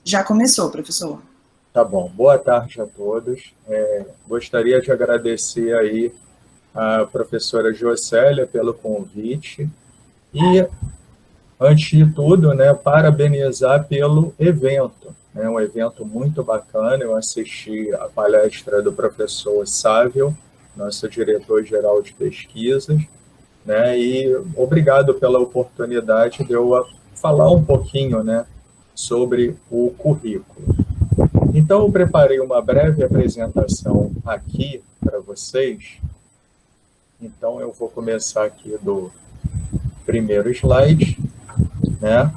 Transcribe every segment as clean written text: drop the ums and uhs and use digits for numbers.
Já começou, professor. Tá bom, boa tarde a todos. Gostaria de agradecer aí a professora Josélia pelo convite e, antes de tudo, né, parabenizar pelo evento. É um evento muito bacana. Eu assisti a palestra do professor Sávio, nosso diretor-geral de pesquisas, né, e obrigado pela oportunidade de eu falar um pouquinho, né, sobre o currículo. Então, eu preparei uma breve apresentação aqui para vocês. Então, eu vou começar aqui do primeiro slide, né?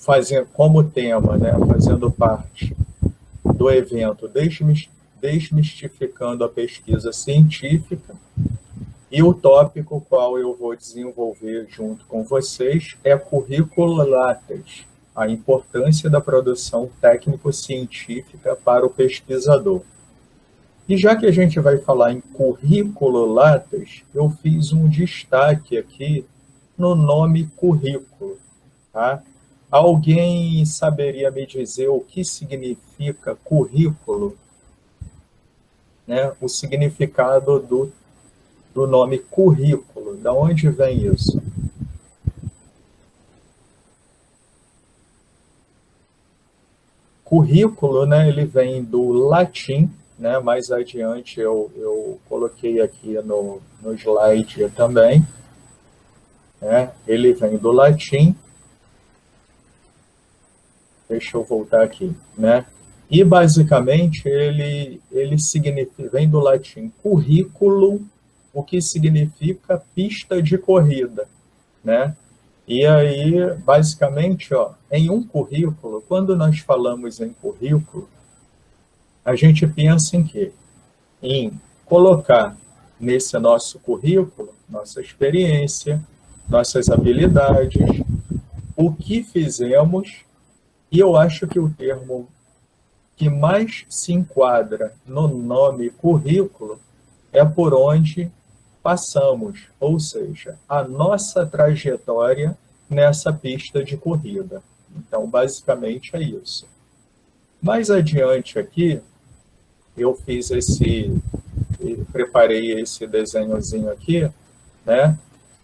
Fazendo como tema, né? Fazendo parte do evento Desmistificando a Pesquisa Científica, e o tópico qual eu vou desenvolver junto com vocês é currículo Lattes, a importância da produção técnico-científica para o pesquisador. E já que a gente vai falar em currículo Lattes, eu fiz um destaque aqui no nome currículo. Tá? Alguém saberia me dizer o que significa currículo? Né? O significado do nome currículo, da onde vem isso? Currículo, né, ele vem do latim, né, mais adiante eu coloquei aqui no slide também, né, ele vem do latim, deixa eu voltar aqui, né, e basicamente ele significa, vem do latim currículo, o que significa pista de corrida, né, e aí, basicamente, ó, em um currículo, quando nós falamos em currículo, a gente pensa em quê? Em colocar nesse nosso currículo nossa experiência, nossas habilidades, o que fizemos, e eu acho que o termo que mais se enquadra no nome currículo é por onde passamos, ou seja, a nossa trajetória nessa pista de corrida. Então, basicamente é isso. Mais adiante aqui, eu preparei esse desenhozinho aqui, né,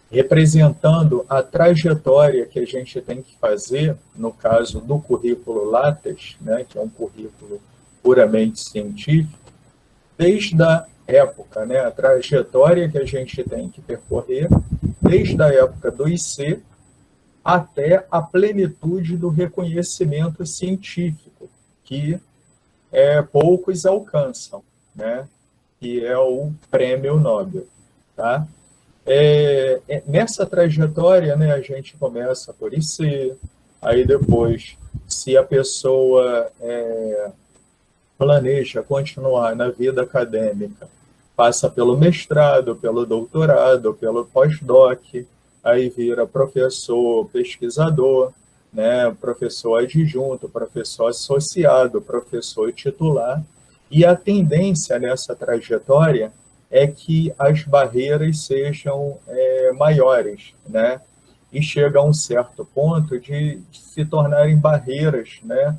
representando a trajetória que a gente tem que fazer, no caso do currículo Lattes, né, que é um currículo puramente científico, desde a época, né, a trajetória que a gente tem que percorrer, desde a época do IC até a plenitude do reconhecimento científico, que poucos alcançam, né, que é o Prêmio Nobel. Tá? Nessa trajetória, né, a gente começa por IC, aí depois, se a pessoa planeja continuar na vida acadêmica, passa pelo mestrado, pelo doutorado, pelo pós-doc, aí vira professor pesquisador, né, professor adjunto, professor associado, professor titular, e a tendência nessa trajetória é que as barreiras sejam maiores, né, e chega a um certo ponto de se tornarem barreiras, né,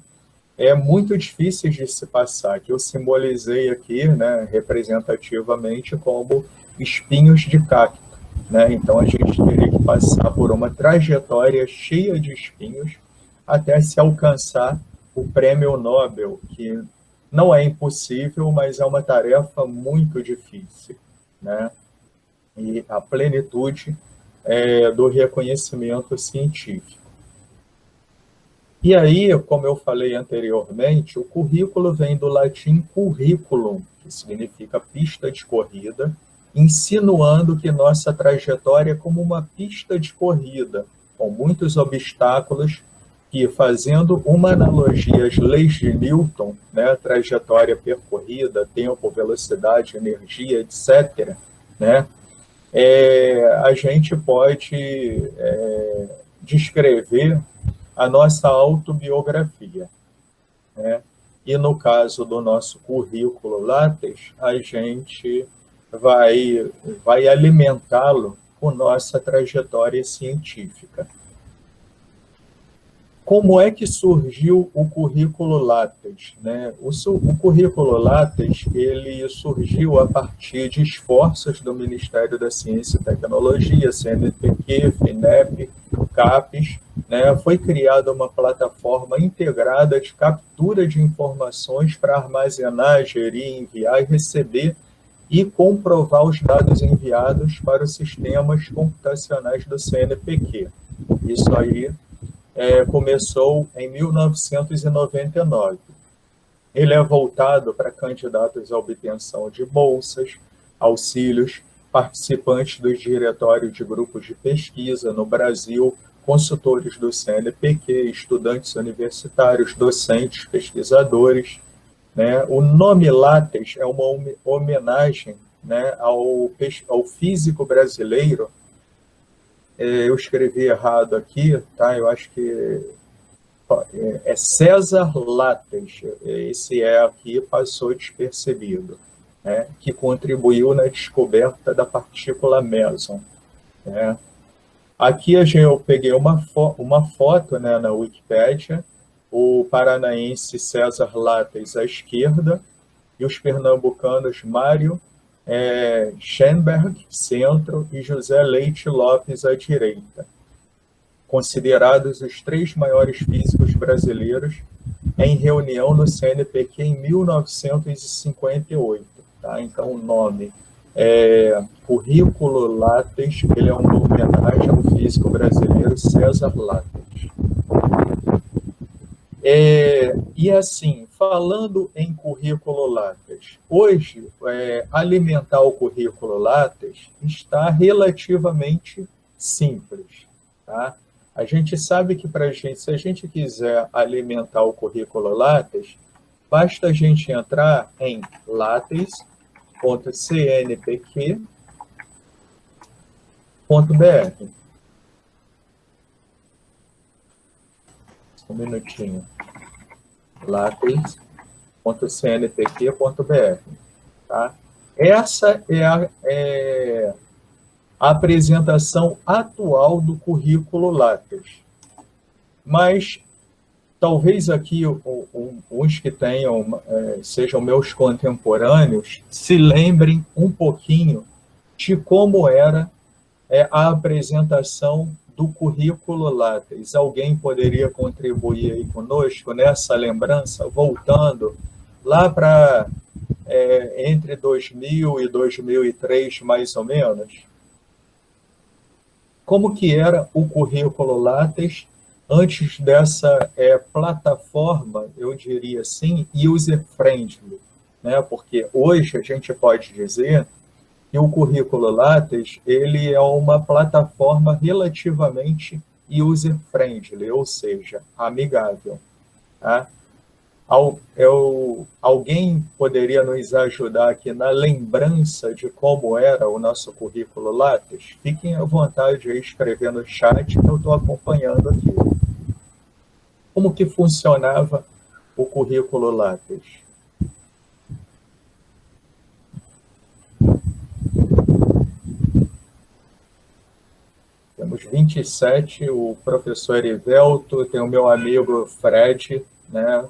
muito difíceis de se passar, que eu simbolizei aqui, né, representativamente como espinhos de cacto, né? Então a gente teria que passar por uma trajetória cheia de espinhos até se alcançar o Prêmio Nobel, que não é impossível, mas é uma tarefa muito difícil, né? E a plenitude do reconhecimento científico. E aí, como eu falei anteriormente, o currículo vem do latim curriculum, que significa pista de corrida, insinuando que nossa trajetória é como uma pista de corrida, com muitos obstáculos, que, fazendo uma analogia às leis de Newton, né, trajetória percorrida, tempo, velocidade, energia, etc., né, a gente pode descrever a nossa autobiografia, né? E no caso do nosso currículo Lattes, a gente vai alimentá-lo com nossa trajetória científica. Como é que surgiu o currículo Lattes, né? O currículo Lattes, ele surgiu a partir de esforços do Ministério da Ciência e Tecnologia, CNPq, FINEP, CAPES, né? Foi criada uma plataforma integrada de captura de informações para armazenar, gerir, enviar e receber e comprovar os dados enviados para os sistemas computacionais do CNPq. Isso aí começou em 1999. Ele é voltado para candidatos à obtenção de bolsas, auxílios, participantes dos diretórios de grupos de pesquisa no Brasil, consultores do CNPq, estudantes universitários, docentes, pesquisadores. Né? O nome Lattes é uma homenagem, né, ao físico brasileiro. Eu escrevi errado aqui, tá? Eu acho que é César Lattes. Esse aqui passou despercebido, né? Que contribuiu na descoberta da partícula meson. Né? Aqui eu peguei uma foto, né, na Wikipédia, o paranaense César Lattes à esquerda e os pernambucanos Mário Schenberg, centro, e José Leite Lopes à direita, considerados os 3 maiores físicos brasileiros, em reunião no CNPq em 1958. Tá? Então, o nome Currículo Lattes, ele é uma homenagem ao físico brasileiro César Lattes. E assim, falando em currículo Lattes, hoje, alimentar o currículo Lattes está relativamente simples. Tá? A gente sabe que se a gente quiser alimentar o currículo Lattes, basta a gente entrar em lattes.cnpq.br. Um minutinho. lattes.cnpq.br. Tá? Essa é a apresentação atual do currículo Lattes. Mas talvez aqui uns que sejam meus contemporâneos se lembrem um pouquinho de como era a apresentação do currículo Lattes. Alguém poderia contribuir aí conosco nessa lembrança, voltando lá para entre 2000 e 2003, mais ou menos? Como que era o currículo Lattes antes dessa plataforma, eu diria assim, user-friendly, né? Porque hoje a gente pode dizer que o currículo Lattes, ele é uma plataforma relativamente user-friendly, ou seja, amigável. Tá? Alguém poderia nos ajudar aqui na lembrança de como era o nosso currículo Lattes? Fiquem à vontade de escrever no chat, que eu estou acompanhando aqui. Como que funcionava o currículo Lattes? Temos 27, o professor Erivelto, tem o meu amigo Fred, né?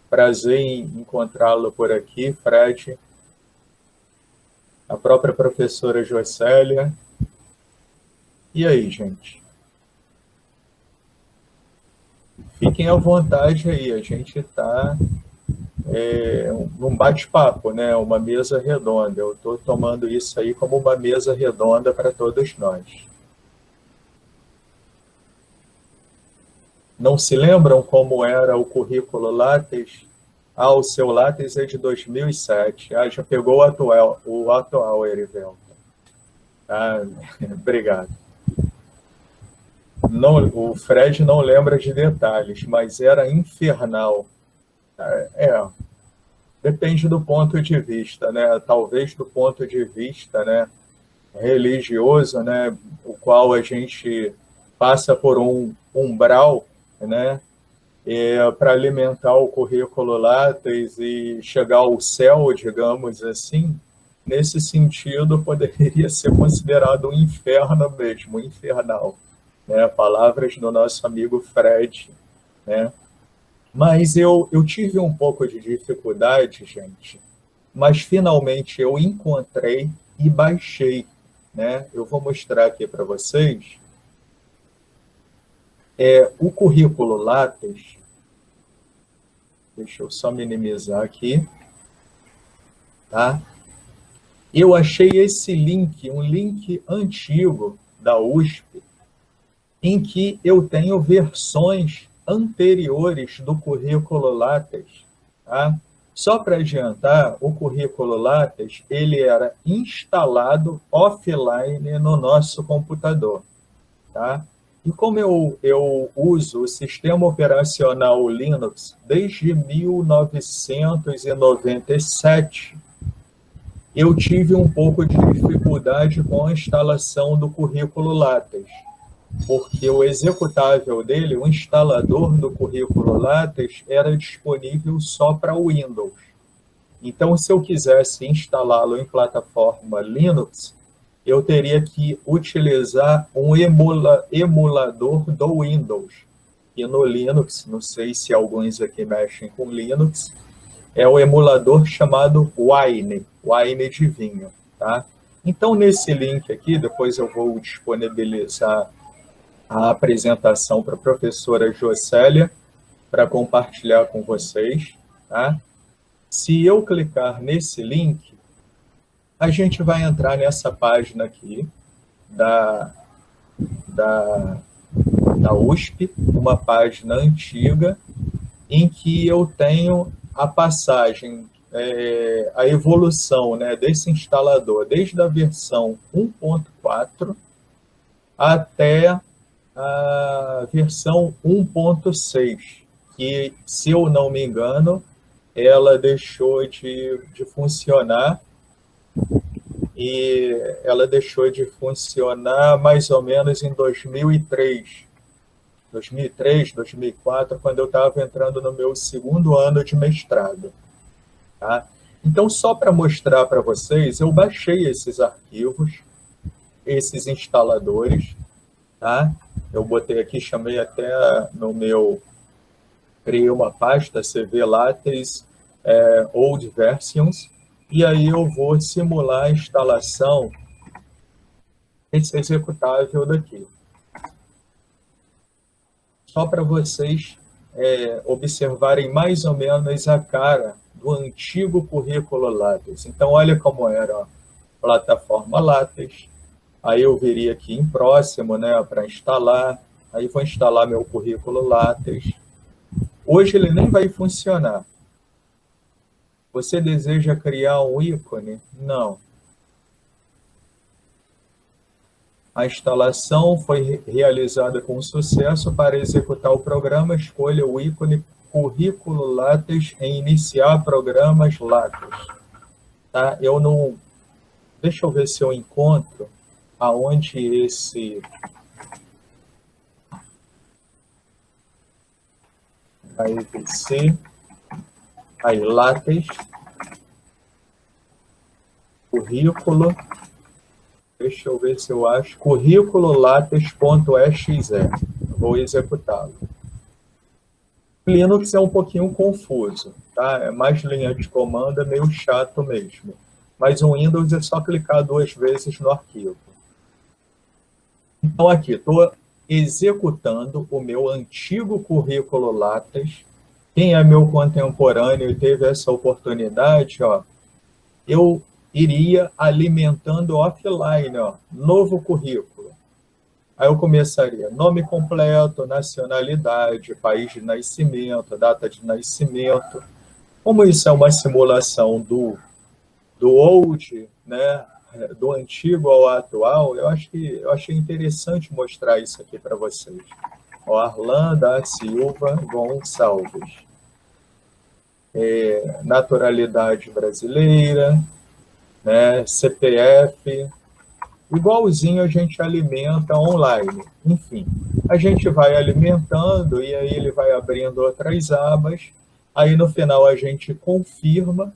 Prazer em encontrá-lo por aqui, Fred. A própria professora Jocélia. E aí, gente? Fiquem à vontade aí, a gente está num bate-papo, né? Uma mesa redonda. Eu estou tomando isso aí como uma mesa redonda para todos nós. Não se lembram como era o currículo Lattes? O seu Lattes é de 2007. Já pegou o atual Erivelto. Obrigado. Não, o Fred não lembra de detalhes, mas era infernal. Depende do ponto de vista, né? Talvez do ponto de vista, né, religioso, né, o qual a gente passa por um umbral, né, para alimentar o currículo Lattes e chegar ao céu, digamos assim. Nesse sentido, poderia ser considerado um inferno mesmo, infernal. Né? Palavras do nosso amigo Fred, né? Mas eu tive um pouco de dificuldade, gente, mas finalmente eu encontrei e baixei, né? Eu vou mostrar aqui para vocês. O currículo Lattes, deixa eu só minimizar aqui, tá? Eu achei esse link, um link antigo da USP, em que eu tenho versões anteriores do currículo Lattes, tá? Só para adiantar, o currículo Lattes, ele era instalado offline no nosso computador, tá? E como eu uso o sistema operacional Linux desde 1997, eu tive um pouco de dificuldade com a instalação do currículo Lattes, porque o executável dele, o instalador do currículo Lattes, era disponível só para o Windows. Então, se eu quisesse instalá-lo em plataforma Linux, eu teria que utilizar um emulador do Windows. E no Linux, não sei se alguns aqui mexem com Linux, é o emulador chamado Wine, Wine de vinho, tá? Então, nesse link aqui, depois eu vou disponibilizar a apresentação para a professora Jocélia, para compartilhar com vocês, tá? Se eu clicar nesse link, a gente vai entrar nessa página aqui da USP, uma página antiga, em que eu tenho a passagem, a evolução, né, desse instalador, desde a versão 1.4 até a versão 1.6, que, se eu não me engano, ela deixou de funcionar, e ela deixou de funcionar mais ou menos em 2003, 2004, quando eu estava entrando no meu segundo ano de mestrado. Tá? Então, só para mostrar para vocês, eu baixei esses arquivos, esses instaladores, tá? Eu botei aqui, chamei até no meu, criei uma pasta CV Lattes Old Versions, e aí eu vou simular a instalação desse executável daqui. Só para vocês observarem mais ou menos a cara do antigo currículo Lattes. Então, olha como era a plataforma Lattes. Aí eu viria aqui em próximo, né, para instalar. Aí vou instalar meu currículo Lattes. Hoje ele nem vai funcionar. Você deseja criar um ícone? Não. A instalação foi realizada com sucesso. Para executar o programa, escolha o ícone Currículo Lattes em Iniciar Programas Lattes. Tá? Eu não... Deixa eu ver se eu encontro aonde esse... Aí, PC... Aí, Lattes... Currículo... Deixa eu ver se eu acho. Currículo Lattes.exe. Vou executá-lo. Linux é um pouquinho confuso, tá? É mais linha de comando, é meio chato mesmo. Mas o Windows é só clicar 2 vezes no arquivo. Então, aqui, estou executando o meu antigo currículo Lattes. Quem é meu contemporâneo e teve essa oportunidade, ó, eu iria alimentando offline, ó, novo currículo. Aí eu começaria nome completo, nacionalidade, país de nascimento, data de nascimento. Como isso é uma simulação do old, né, do antigo ao atual, eu achei interessante mostrar isso aqui para vocês. Ó, Arlan da Silva Gonçalves. Naturalidade brasileira, né, CPF, igualzinho a gente alimenta online. Enfim, a gente vai alimentando e aí ele vai abrindo outras abas, aí no final a gente confirma,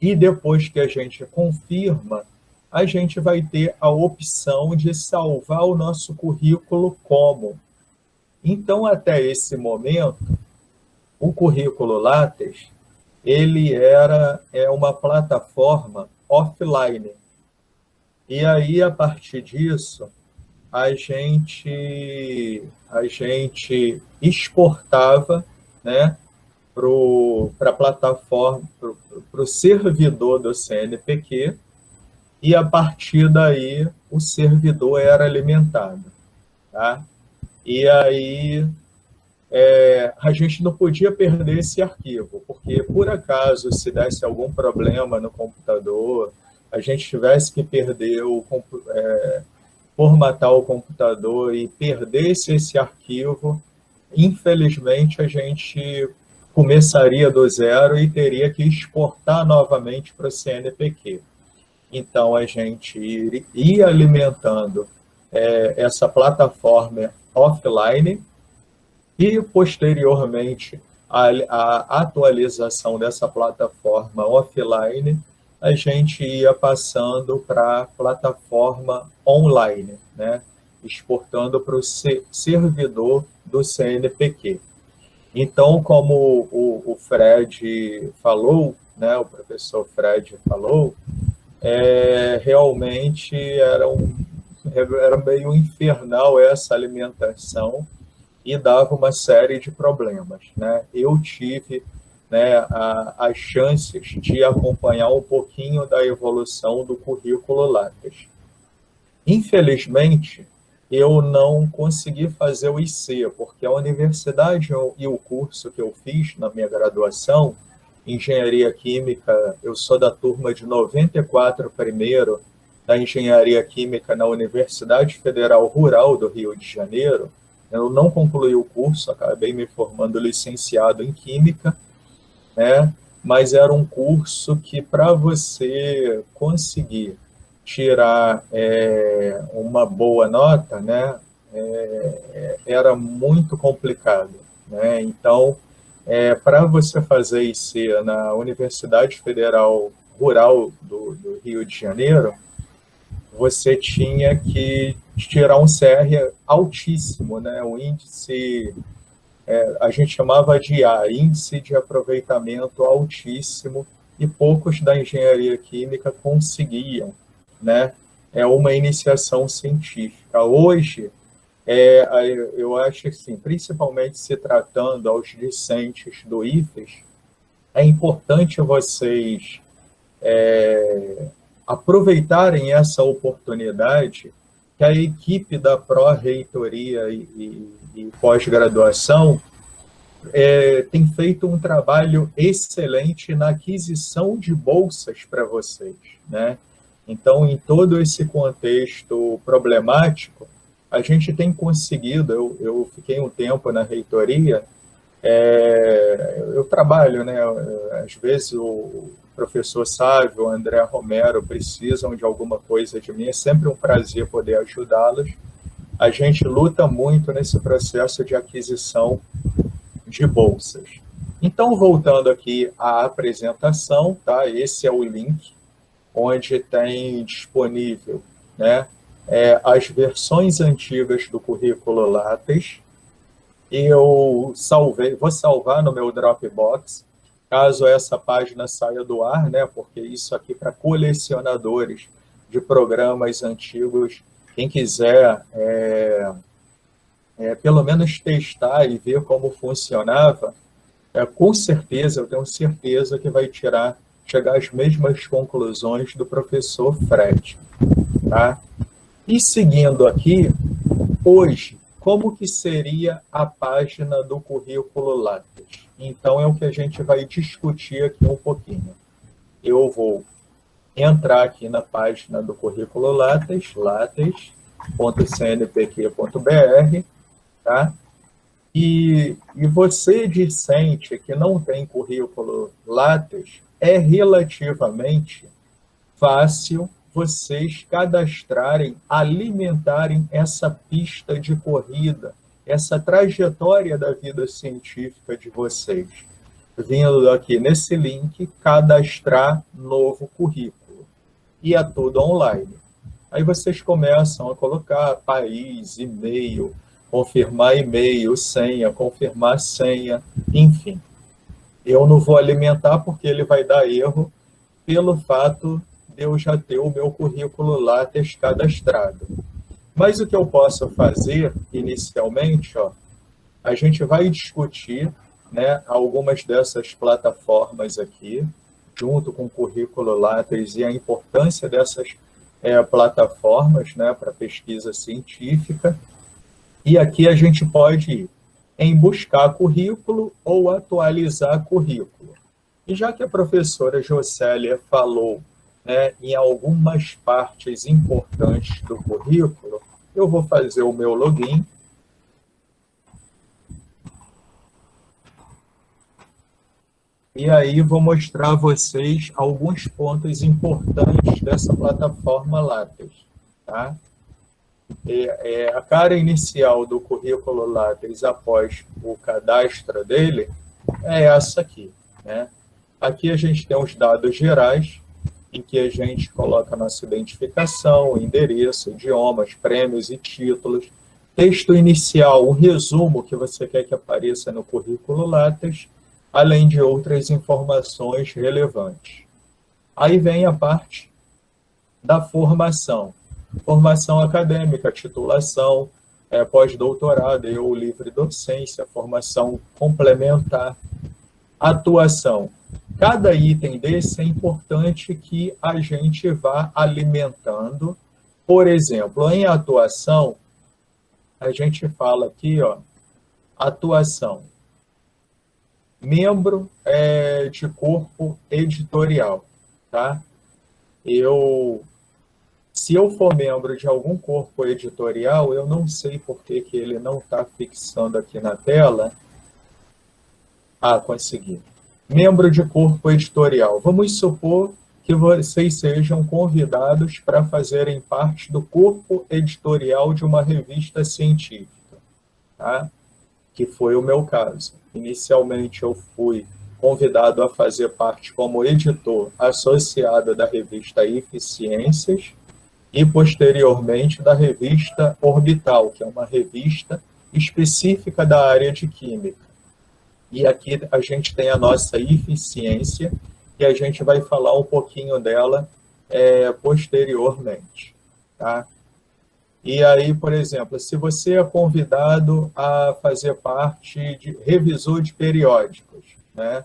e depois que a gente confirma, a gente vai ter a opção de salvar o nosso currículo como. Então, até esse momento, o currículo Lattes, ele é uma plataforma offline. E aí, a partir disso, a gente exportava, né, para a plataforma, para o servidor do CNPq, e a partir daí o servidor era alimentado. Tá? E aí a gente não podia perder esse arquivo, porque por acaso se desse algum problema no computador, a gente tivesse que perder formatar o computador e perdesse esse arquivo, infelizmente a gente começaria do zero e teria que exportar novamente para o CNPq. Então, a gente ia alimentando essa plataforma offline e, posteriormente, a atualização dessa plataforma offline, a gente ia passando para a plataforma online, né? Exportando para o servidor do CNPq. Então, como o Fred falou, né, o professor Fred falou, realmente era meio infernal essa alimentação e dava uma série de problemas, né? Eu tive, né, as chances de acompanhar um pouquinho da evolução do currículo Lattes. Infelizmente, eu não consegui fazer o IC, porque a universidade e o curso que eu fiz na minha graduação, Engenharia Química, eu sou da turma de 94 primeiro, da Engenharia Química na Universidade Federal Rural do Rio de Janeiro. Eu não concluí o curso, acabei me formando licenciado em Química, né? Mas era um curso que, para você conseguir tirar uma boa nota, né, era muito complicado, né? Então, para você fazer IC na Universidade Federal Rural do Rio de Janeiro, você tinha que tirar um CR altíssimo, né? O índice, a gente chamava de índice de aproveitamento altíssimo, e poucos da engenharia química conseguiam, né? Uma iniciação científica. Hoje, eu acho assim, principalmente se tratando aos discentes do IFES, é importante vocês aproveitarem essa oportunidade que a equipe da Pró-Reitoria e Pós-Graduação tem feito um trabalho excelente na aquisição de bolsas para vocês, né? Então, em todo esse contexto problemático, a gente tem conseguido, eu fiquei um tempo na reitoria, eu trabalho, né? Às vezes o professor Sávio, o André Romero precisam de alguma coisa de mim, é sempre um prazer poder ajudá-los. A gente luta muito nesse processo de aquisição de bolsas. Então, voltando aqui à apresentação, tá? Esse é o link onde tem disponível, né, as versões antigas do currículo Lattes. Eu vou salvar no meu Dropbox, caso essa página saia do ar, né, porque isso aqui para colecionadores de programas antigos, quem quiser pelo menos testar e ver como funcionava, com certeza, eu tenho certeza que vai chegar às mesmas conclusões do professor Fred. Tá? E seguindo aqui, hoje, como que seria a página do currículo Lattes? Então, é o que a gente vai discutir aqui um pouquinho. Eu vou entrar aqui na página do currículo Lattes, lattes.cnpq.br, tá? E você, discente, que não tem currículo Lattes, é relativamente fácil vocês cadastrarem, alimentarem essa pista de corrida, essa trajetória da vida científica de vocês. Vindo aqui nesse link, cadastrar novo currículo. E é tudo online. Aí vocês começam a colocar país, e-mail, confirmar e-mail, senha, confirmar senha, enfim. Eu não vou alimentar porque ele vai dar erro pelo fato de eu já ter o meu currículo Lattes cadastrado. Mas o que eu posso fazer, inicialmente, ó, a gente vai discutir, né, algumas dessas plataformas aqui, junto com o currículo Lattes e a importância dessas plataformas, né, para pesquisa científica. E aqui a gente pode ir em buscar currículo ou atualizar currículo. E já que a professora Jocélia falou, né, em algumas partes importantes do currículo, eu vou fazer o meu login. E aí vou mostrar a vocês alguns pontos importantes dessa plataforma Lattes. Tá? A cara inicial do currículo Lattes após o cadastro dele é essa aqui. Né? Aqui a gente tem os dados gerais, em que a gente coloca a nossa identificação, endereço, idiomas, prêmios e títulos, texto inicial, um resumo que você quer que apareça no currículo Lattes, além de outras informações relevantes. Aí vem a parte da formação. Formação acadêmica, titulação, pós-doutorado ou livre docência, formação complementar, atuação. Cada item desse é importante que a gente vá alimentando. Por exemplo, em atuação, a gente fala aqui, ó, atuação. Membro de corpo editorial, tá? Se eu for membro de algum corpo editorial, eu não sei por que ele não está fixando aqui na tela. Ah, consegui. Membro de corpo editorial. Vamos supor que vocês sejam convidados para fazerem parte do corpo editorial de uma revista científica, tá? Que foi o meu caso. Inicialmente eu fui convidado a fazer parte como editor associado da revista Eficiências e posteriormente da revista Orbital, que é uma revista específica da área de química. E aqui a gente tem a nossa eficiência, e a gente vai falar um pouquinho dela posteriormente. Tá? E aí, por exemplo, se você é convidado a fazer parte de revisor de periódicos, né?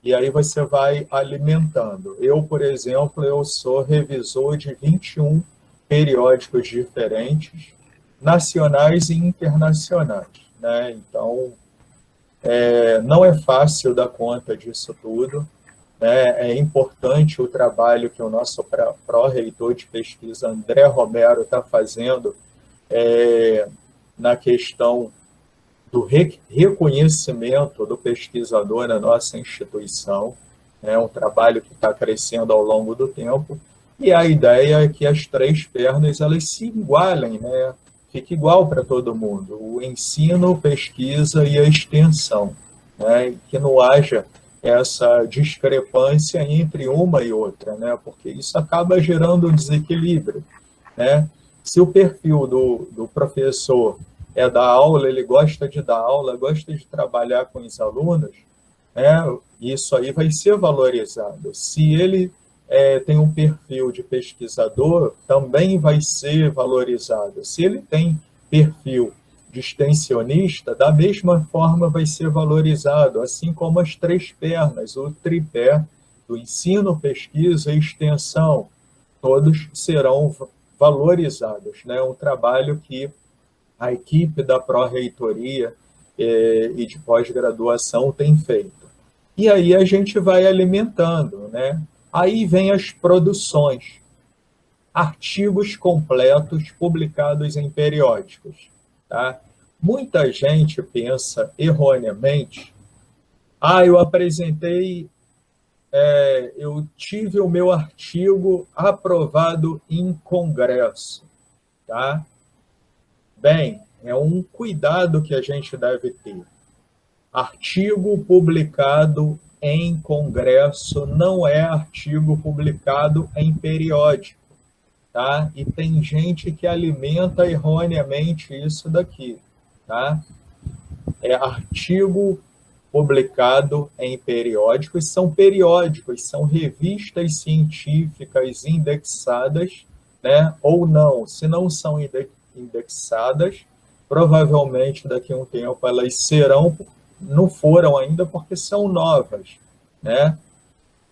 E aí você vai alimentando. Eu, por exemplo, eu sou revisor de 21 periódicos diferentes, nacionais e internacionais, né? Então, não é fácil dar conta disso tudo, né? É importante o trabalho que o nosso pró-reitor de pesquisa, André Romero, está fazendo na questão do reconhecimento do pesquisador na nossa instituição. É um trabalho que está crescendo ao longo do tempo, e a ideia é que as três pernas elas se igualem, né? Fique igual para todo mundo, o ensino, pesquisa e a extensão, né? Que não haja essa discrepância entre uma e outra, né? Porque isso acaba gerando desequilíbrio, né? Se o perfil do professor é dar aula, ele gosta de dar aula, gosta de trabalhar com os alunos, né? Isso aí vai ser valorizado. Se ele tem um perfil de pesquisador, também vai ser valorizado. Se ele tem perfil de extensionista, da mesma forma vai ser valorizado, assim como as três pernas, o tripé do ensino, pesquisa e extensão, todos serão valorizados, né? Um trabalho que a equipe da pró-reitoria e de pós-graduação tem feito. E aí a gente vai alimentando, né? Aí vem as produções, artigos completos publicados em periódicos, tá? Muita gente pensa erroneamente, eu apresentei, eu tive o meu artigo aprovado em congresso, tá? Bem, é um cuidado que a gente deve ter. Artigo publicado em congresso não é artigo publicado em periódico, tá? E tem gente que alimenta erroneamente isso daqui. tá? É artigo publicado em periódicos, são periódicos, são revistas científicas indexadas, né, ou não. Se não são indexadas, provavelmente daqui a um tempo elas serão, não foram ainda porque são novas, né?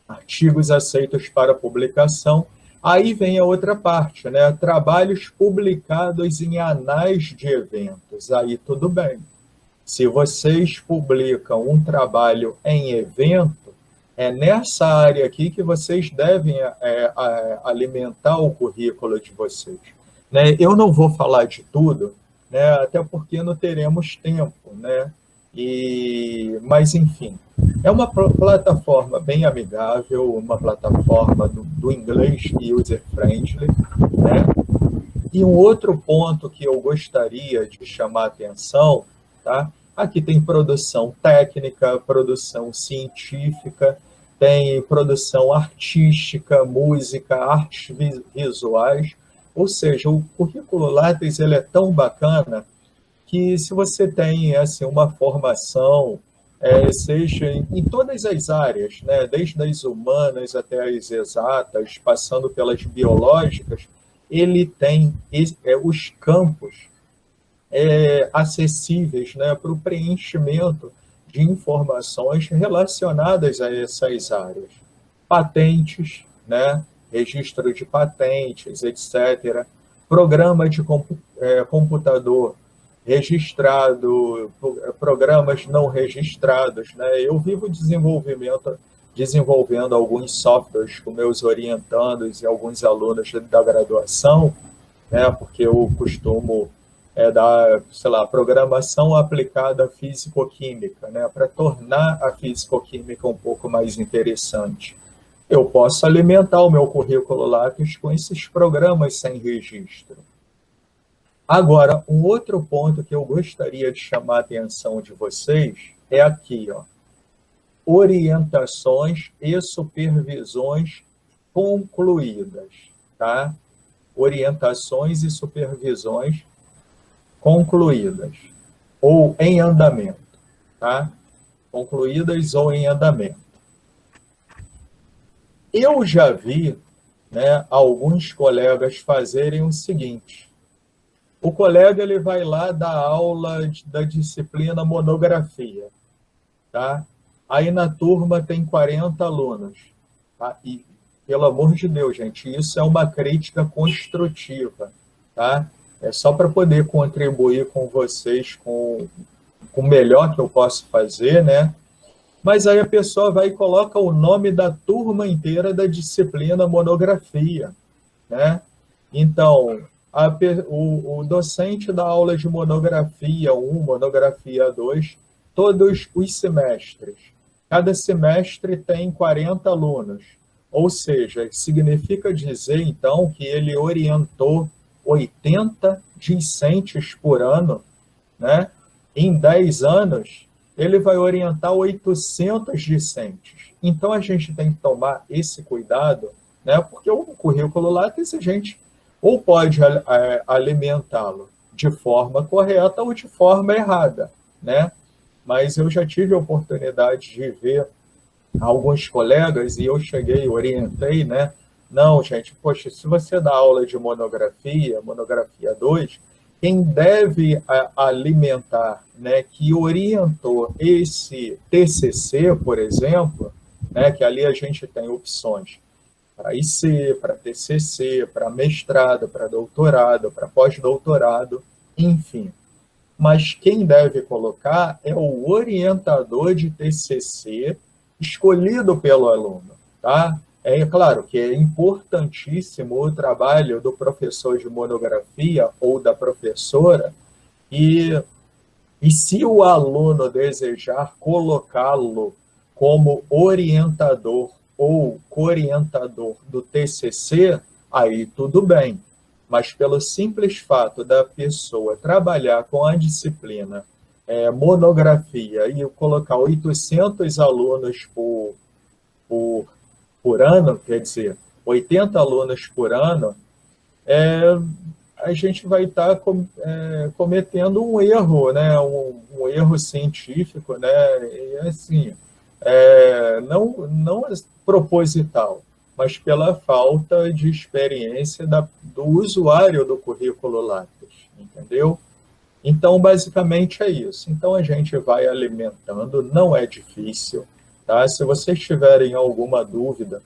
Artigos aceitos para publicação. Aí vem a outra parte, né? Trabalhos publicados em anais de eventos. Aí tudo bem. Se vocês publicam um trabalho em evento, é nessa área aqui que vocês devem alimentar o currículo de vocês. Né? Eu não vou falar de tudo, né? Até porque não teremos tempo, né? Mas, enfim, é uma plataforma bem amigável, uma plataforma do inglês user-friendly, né? E um outro ponto que eu gostaria de chamar a atenção, tá? Aqui tem produção técnica, produção científica, tem produção artística, música, artes visuais, ou seja, o currículo Lattes ele é tão bacana que se você tem assim, uma formação, seja em todas as áreas, né, desde as humanas até as exatas, passando pelas biológicas, ele tem os campos acessíveis, né, para o preenchimento de informações relacionadas a essas áreas. Patentes, né, registro de patentes, etc. Programa de computador registrado, programas não registrados, né? Eu vivo desenvolvendo alguns softwares com meus orientandos e alguns alunos da graduação, né? Porque eu costumo dar, sei lá, programação aplicada à físico-química, né? Para tornar a físico-química um pouco mais interessante. Eu posso alimentar o meu currículo Lattes com esses programas sem registro. Agora, um outro ponto que eu gostaria de chamar a atenção de vocês é aqui, ó, orientações e supervisões concluídas, tá? Orientações e supervisões concluídas, ou em andamento, tá? Concluídas ou em andamento. Eu já vi, né, alguns colegas fazerem o seguinte: o colega ele vai lá dar aula da disciplina monografia, tá? Aí na turma tem 40 alunos, tá? E, pelo amor de Deus, gente, isso é uma crítica construtiva, tá? É só para poder contribuir com vocês com o melhor que eu posso fazer, né? Mas aí a pessoa vai e coloca o nome da turma inteira da disciplina monografia, né? Então, o docente da aula de monografia 1, monografia 2, todos os semestres. Cada semestre tem 40 alunos. Ou seja, significa dizer, então, que ele orientou 80 discentes por ano, né? Em 10 anos, ele vai orientar 800 discentes. Então, a gente tem que tomar esse cuidado, né? Porque o currículo Lattes, a gente ou pode alimentá-lo de forma correta ou de forma errada, né? Mas eu já tive a oportunidade de ver alguns colegas e eu cheguei, orientei, né? Não, gente, poxa, se você dá aula de monografia 2, quem deve alimentar, né, que orientou esse TCC, por exemplo, né, que ali a gente tem opções para IC, para TCC, para mestrado, para doutorado, para pós-doutorado, enfim. Mas quem deve colocar é o orientador de TCC escolhido pelo aluno, tá? É claro que é importantíssimo o trabalho do professor de monografia ou da professora, e se o aluno desejar colocá-lo como orientador ou co-orientador do TCC, aí tudo bem. Mas pelo simples fato da pessoa trabalhar com a disciplina monografia e colocar 800 alunos por ano, quer dizer, 80 alunos por ano, a gente vai estar cometendo um erro, né? Um erro científico, né? E assim, não proposital, mas pela falta de experiência do usuário do currículo Lattes, entendeu? Então, basicamente é isso. Então, a gente vai alimentando, não é difícil, tá? Se vocês tiverem alguma dúvida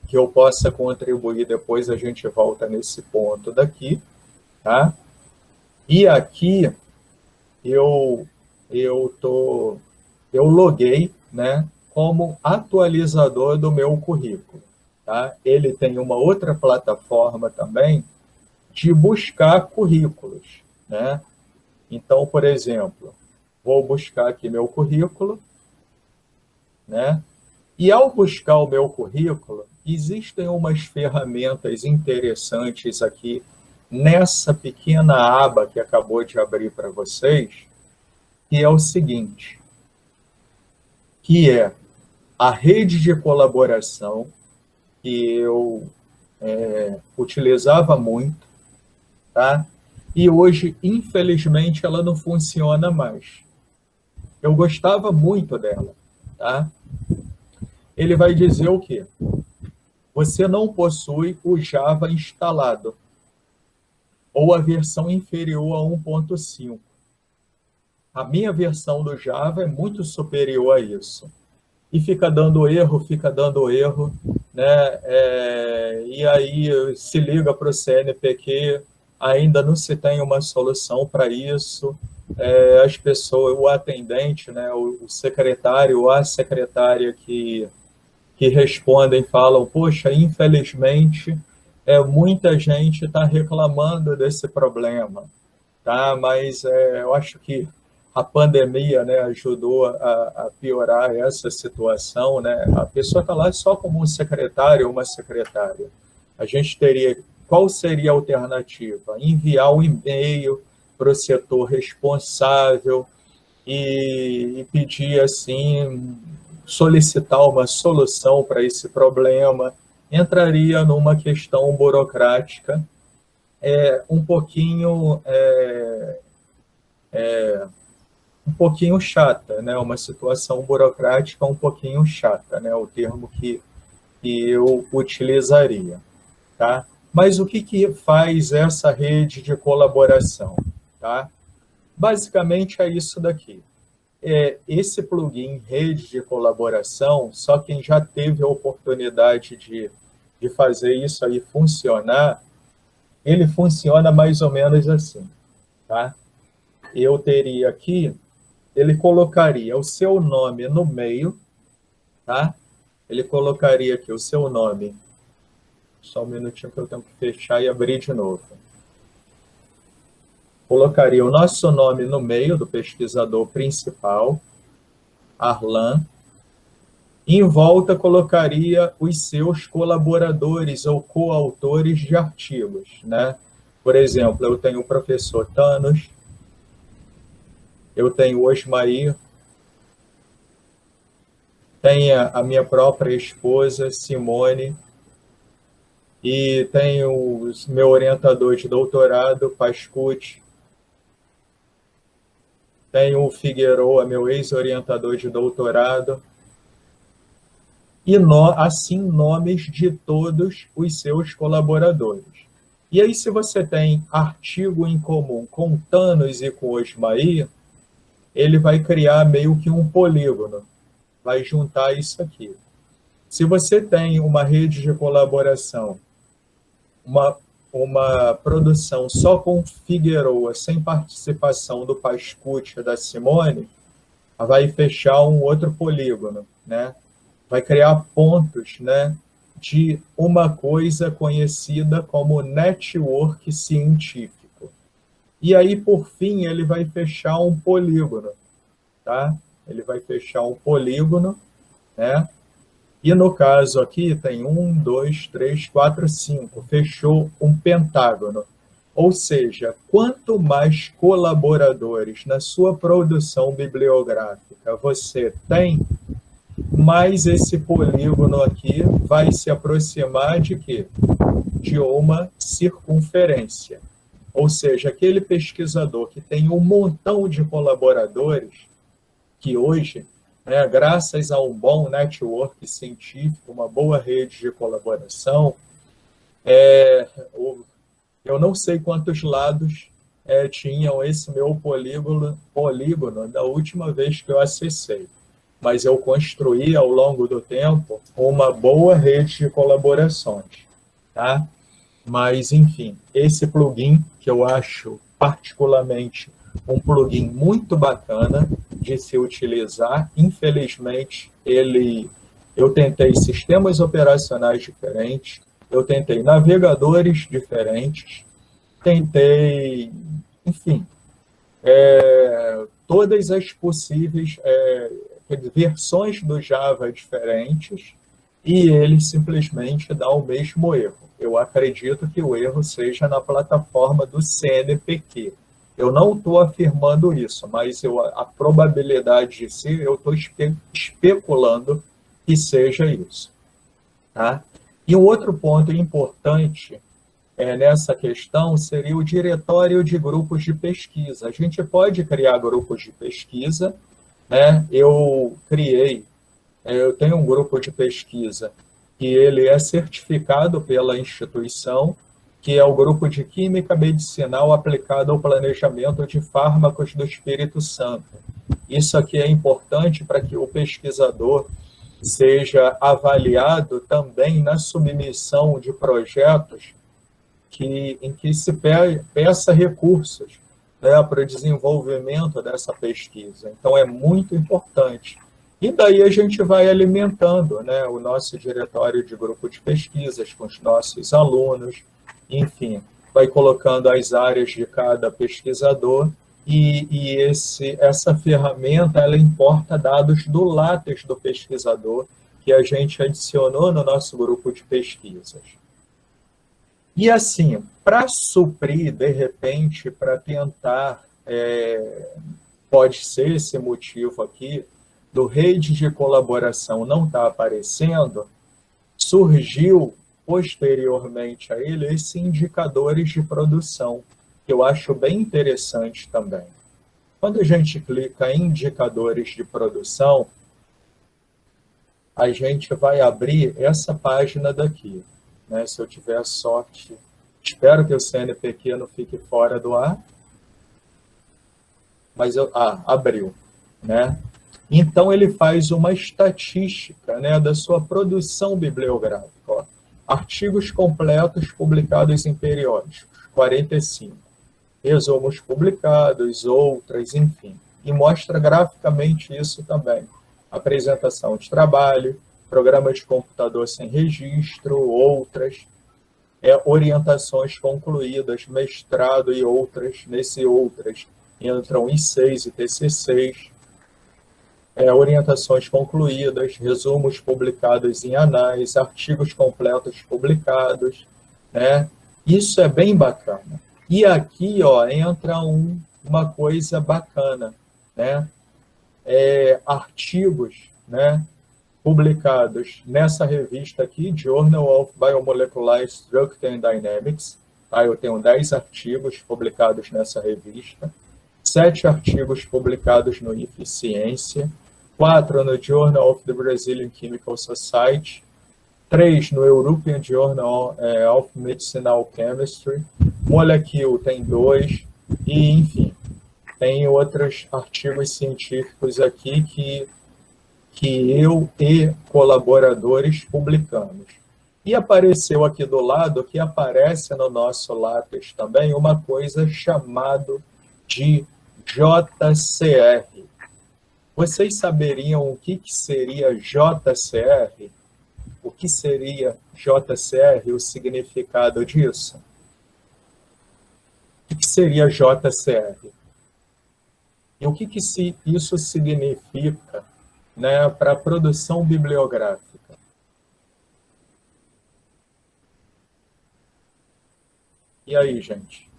que eu possa contribuir, depois a gente volta nesse ponto daqui, tá? E aqui eu loguei, né, como atualizador do meu currículo, tá? Ele tem uma outra plataforma também de buscar currículos, né? Então, por exemplo, vou buscar aqui meu currículo, né? E ao buscar o meu currículo, existem umas ferramentas interessantes aqui nessa pequena aba que acabou de abrir para vocês, que é o seguinte, que é a rede de colaboração que eu utilizava muito, tá? E hoje, infelizmente, ela não funciona mais. Eu gostava muito dela, tá? Ele vai dizer o quê? Você não possui o Java instalado, ou a versão inferior a 1.5. A minha versão do Java é muito superior a isso. E fica dando erro, né? E aí se liga para o CNPq, ainda não se tem uma solução para isso. As pessoas, o atendente, né? O secretário ou a secretária que respondem, falam, poxa, infelizmente, muita gente está reclamando desse problema, tá? Mas eu acho que a pandemia, né, ajudou a piorar essa situação, né? A pessoa está lá só como um secretário ou uma secretária. A gente teria, qual seria a alternativa? Enviar um e-mail para o setor responsável e pedir, assim, solicitar uma solução para esse problema. Entraria numa questão burocrática um pouquinho chata, né? Uma situação burocrática um pouquinho chata, né? O termo que eu utilizaria, tá? Mas o que faz essa rede de colaboração, tá? Basicamente é isso daqui. Esse plugin rede de colaboração, só quem já teve a oportunidade de fazer isso aí funcionar, ele funciona mais ou menos assim, tá? Eu teria aqui, ele colocaria o seu nome no meio, tá? Ele colocaria aqui o seu nome. Só um minutinho que eu tenho que fechar e abrir de novo. Colocaria o nosso nome no meio do pesquisador principal, Arlan. Em volta colocaria os seus colaboradores ou coautores de artigos, né? Por exemplo, eu tenho o professor Thanos, eu tenho o Osmair, tenho a minha própria esposa, Simone, e tenho o meu orientador de doutorado, Pascucci, tenho o Figueroa, meu ex-orientador de doutorado, e assim nomes de todos os seus colaboradores. E aí, se você tem artigo em comum com Thanos e com Osmair, ele vai criar meio que um polígono, vai juntar isso aqui. Se você tem uma rede de colaboração, uma produção só com Figueroa, sem participação do Pascucci e da Simone, vai fechar um outro polígono, né? Vai criar pontos, né, de uma coisa conhecida como network científico. E aí, por fim, ele vai fechar um polígono, tá? Ele vai fechar um polígono, né? E no caso aqui tem 1, 2, 3, 4, 5. Fechou um pentágono. Ou seja, quanto mais colaboradores na sua produção bibliográfica você tem, mais esse polígono aqui vai se aproximar de quê? De uma circunferência. Ou seja, aquele pesquisador que tem um montão de colaboradores, que hoje, né, graças a um bom network científico, uma boa rede de colaboração, eu não sei quantos lados tinham esse meu polígono da última vez que eu acessei, mas eu construí ao longo do tempo uma boa rede de colaborações, tá? Mas, enfim, esse plugin, que eu acho particularmente um plugin muito bacana de se utilizar, infelizmente, eu tentei sistemas operacionais diferentes, eu tentei navegadores diferentes, tentei, enfim, todas as possíveis versões do Java diferentes, e ele simplesmente dá o mesmo erro. Eu acredito que o erro seja na plataforma do CNPq. Eu não estou afirmando isso, mas a probabilidade de ser, eu estou especulando que seja isso. Tá? E um outro ponto importante nessa questão seria o diretório de grupos de pesquisa. A gente pode criar grupos de pesquisa, né? Eu tenho um grupo de pesquisa que ele é certificado pela instituição, que é o Grupo de Química Medicinal aplicada ao planejamento de fármacos do Espírito Santo. Isso aqui é importante para que o pesquisador seja avaliado também na submissão de projetos em que se peça recursos, né, para o desenvolvimento dessa pesquisa. Então, é muito importante. E daí a gente vai alimentando, né, o nosso diretório de grupo de pesquisas com os nossos alunos, enfim, vai colocando as áreas de cada pesquisador e essa ferramenta, ela importa dados do látex do pesquisador que a gente adicionou no nosso grupo de pesquisas. E assim, para suprir, de repente, para tentar, pode ser esse motivo aqui, do rede de colaboração não está aparecendo, surgiu posteriormente a ele esses indicadores de produção, que eu acho bem interessante também. Quando a gente clica em indicadores de produção, a gente vai abrir essa página daqui. Né? Se eu tiver sorte, espero que o CNPq não fique fora do ar. Mas abriu, né? Então, ele faz uma estatística, né, da sua produção bibliográfica. Ó. Artigos completos publicados em periódicos, 45. Resumos publicados, outras, enfim. E mostra graficamente isso também. Apresentação de trabalho, programa de computador sem registro, outras, orientações concluídas, mestrado e outras. Nesse outras entram I6 e TC6, orientações concluídas, resumos publicados em anais, artigos completos publicados, né? Isso é bem bacana. E aqui, ó, entra uma coisa bacana, né? Artigos, né, publicados nessa revista aqui, Journal of Biomolecular Structure and Dynamics. Tá? Eu tenho 10 artigos publicados nessa revista, 7 artigos publicados no Eficiência, 4 no Journal of the Brazilian Chemical Society, 3 no European Journal of Medicinal Chemistry, Molecule tem 2, e, enfim, tem outros artigos científicos aqui que eu e colaboradores publicamos. E apareceu aqui do lado, que aparece no nosso látex também, uma coisa chamada de JCR. Vocês saberiam o que seria JCR? O que seria JCR, o significado disso? O que seria JCR? E o que isso significa, né, para a produção bibliográfica? E aí, gente?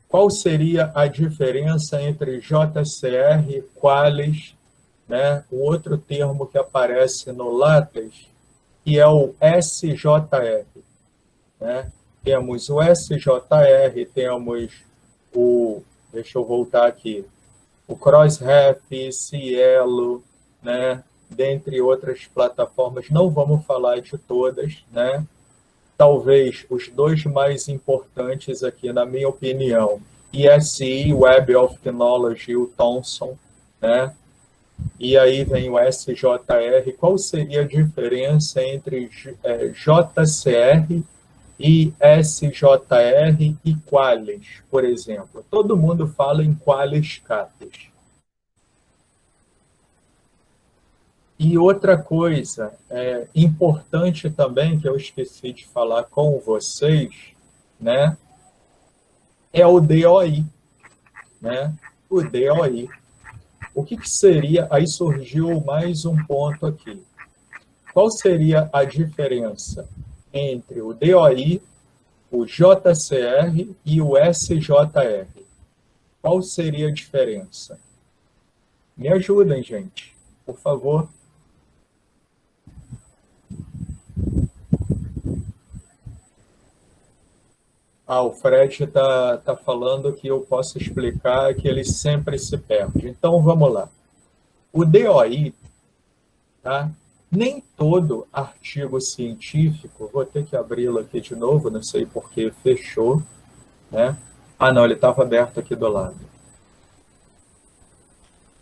Qual seria a diferença entre JCR, Qualis, né, o outro termo que aparece no látex, que é o SJR, né? Temos o SJR, temos o, deixa eu voltar aqui, o Crossref, Cielo, né? Dentre outras plataformas, não vamos falar de todas, né? Talvez os dois mais importantes aqui, na minha opinião, ISI, Web of Knowledge, e o Thomson, né? E aí vem o SJR. Qual seria a diferença entre JCR e SJR e Qualis, por exemplo? Todo mundo fala em Qualis Cates. E outra coisa importante também, que eu esqueci de falar com vocês, né, é o DOI, né? O DOI. O que seria... Aí surgiu mais um ponto aqui. Qual seria a diferença entre o DOI, o JCR e o SJR? Qual seria a diferença? Me ajudem, gente, por favor. O Fred tá falando que eu posso explicar, que ele sempre se perde. Então, vamos lá. O DOI, tá? Nem todo artigo científico, vou ter que abri-lo aqui de novo, não sei por que fechou, né? Não, ele estava aberto aqui do lado.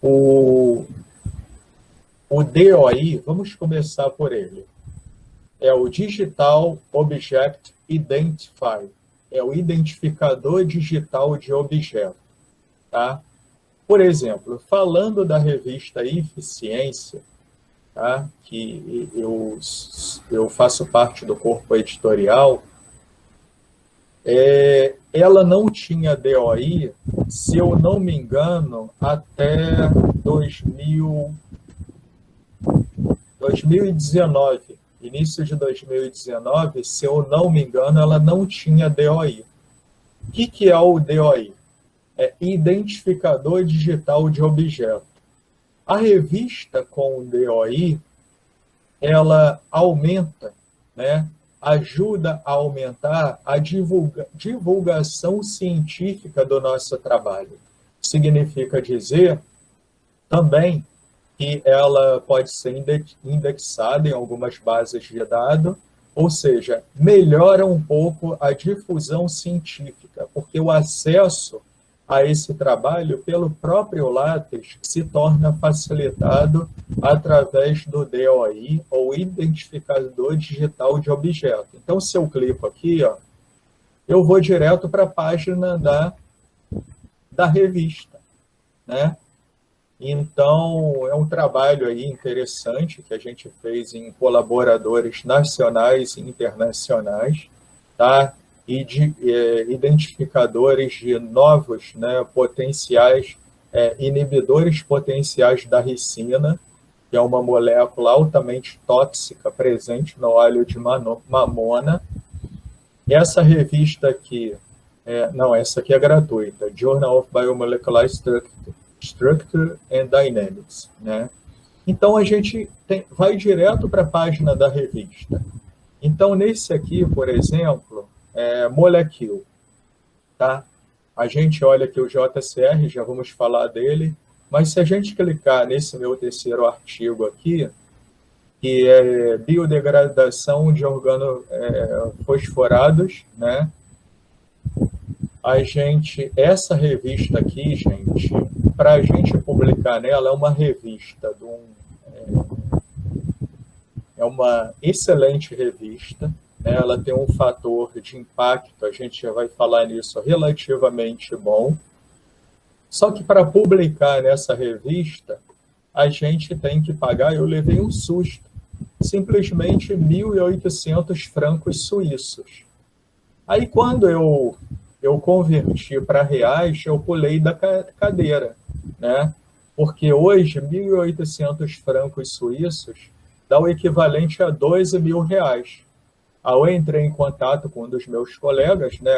O DOI, vamos começar por ele. É o Digital Object Identifier. É o identificador digital de objeto, tá? Por exemplo, falando da revista Eficiência, tá? Que eu faço parte do corpo editorial, ela não tinha DOI, se eu não me engano, até 2019. Início de 2019, se eu não me engano, ela não tinha DOI. O que é o DOI? É Identificador Digital de Objeto. A revista com o DOI, ela aumenta, né? Ajuda a aumentar a divulgação científica do nosso trabalho. Significa dizer também que ela pode ser indexada em algumas bases de dados, ou seja, melhora um pouco a difusão científica, porque o acesso a esse trabalho pelo próprio LaTeX se torna facilitado através do DOI, ou Identificador Digital de Objeto. Então, se eu clico aqui, eu vou direto para a página da revista, né? Então, é um trabalho aí interessante que a gente fez em colaboradores nacionais e internacionais, tá? E de identificadores de novos, né, potenciais, inibidores potenciais da ricina, que é uma molécula altamente tóxica presente no óleo de mamona. Essa revista aqui, não, essa aqui é gratuita, Journal of Biomolecular Structure and Dynamics, né? Então, a gente vai direto para a página da revista. Então, nesse aqui, por exemplo, Molecule, tá? A gente olha aqui o JCR, já vamos falar dele, mas se a gente clicar nesse meu terceiro artigo aqui, que é biodegradação de organofosforados, né? Essa revista aqui, gente, para a gente publicar nela, é uma revista, é uma excelente revista, né? Ela tem um fator de impacto, a gente já vai falar nisso, relativamente bom. Só que para publicar nessa revista, a gente tem que pagar, eu levei um susto, simplesmente 1.800 francos suíços. Aí, quando eu converti para reais, eu pulei da cadeira, né? Porque hoje, 1.800 francos suíços dá o equivalente a 12 mil reais. Aí eu entrei em contato com um dos meus colegas, né,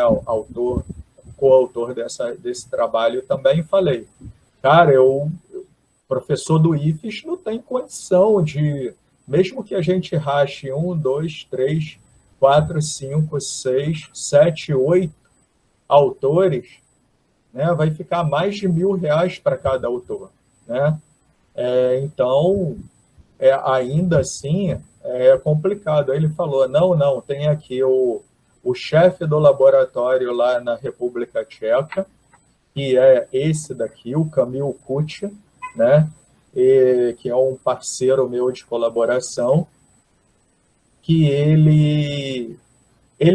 coautor desse trabalho também, e falei, cara, professor do IFES não tem condição de mesmo que a gente rache 1, 2, 3, 4, 5, 6, 7, 8 autores, né, vai ficar mais de R$ 1.000 para cada autor, né? Então, ainda assim, é complicado. Aí ele falou, não, tem aqui o chefe do laboratório lá na República Tcheca, que é esse daqui, o Kamil Kucha, né? Que é um parceiro meu de colaboração, que ele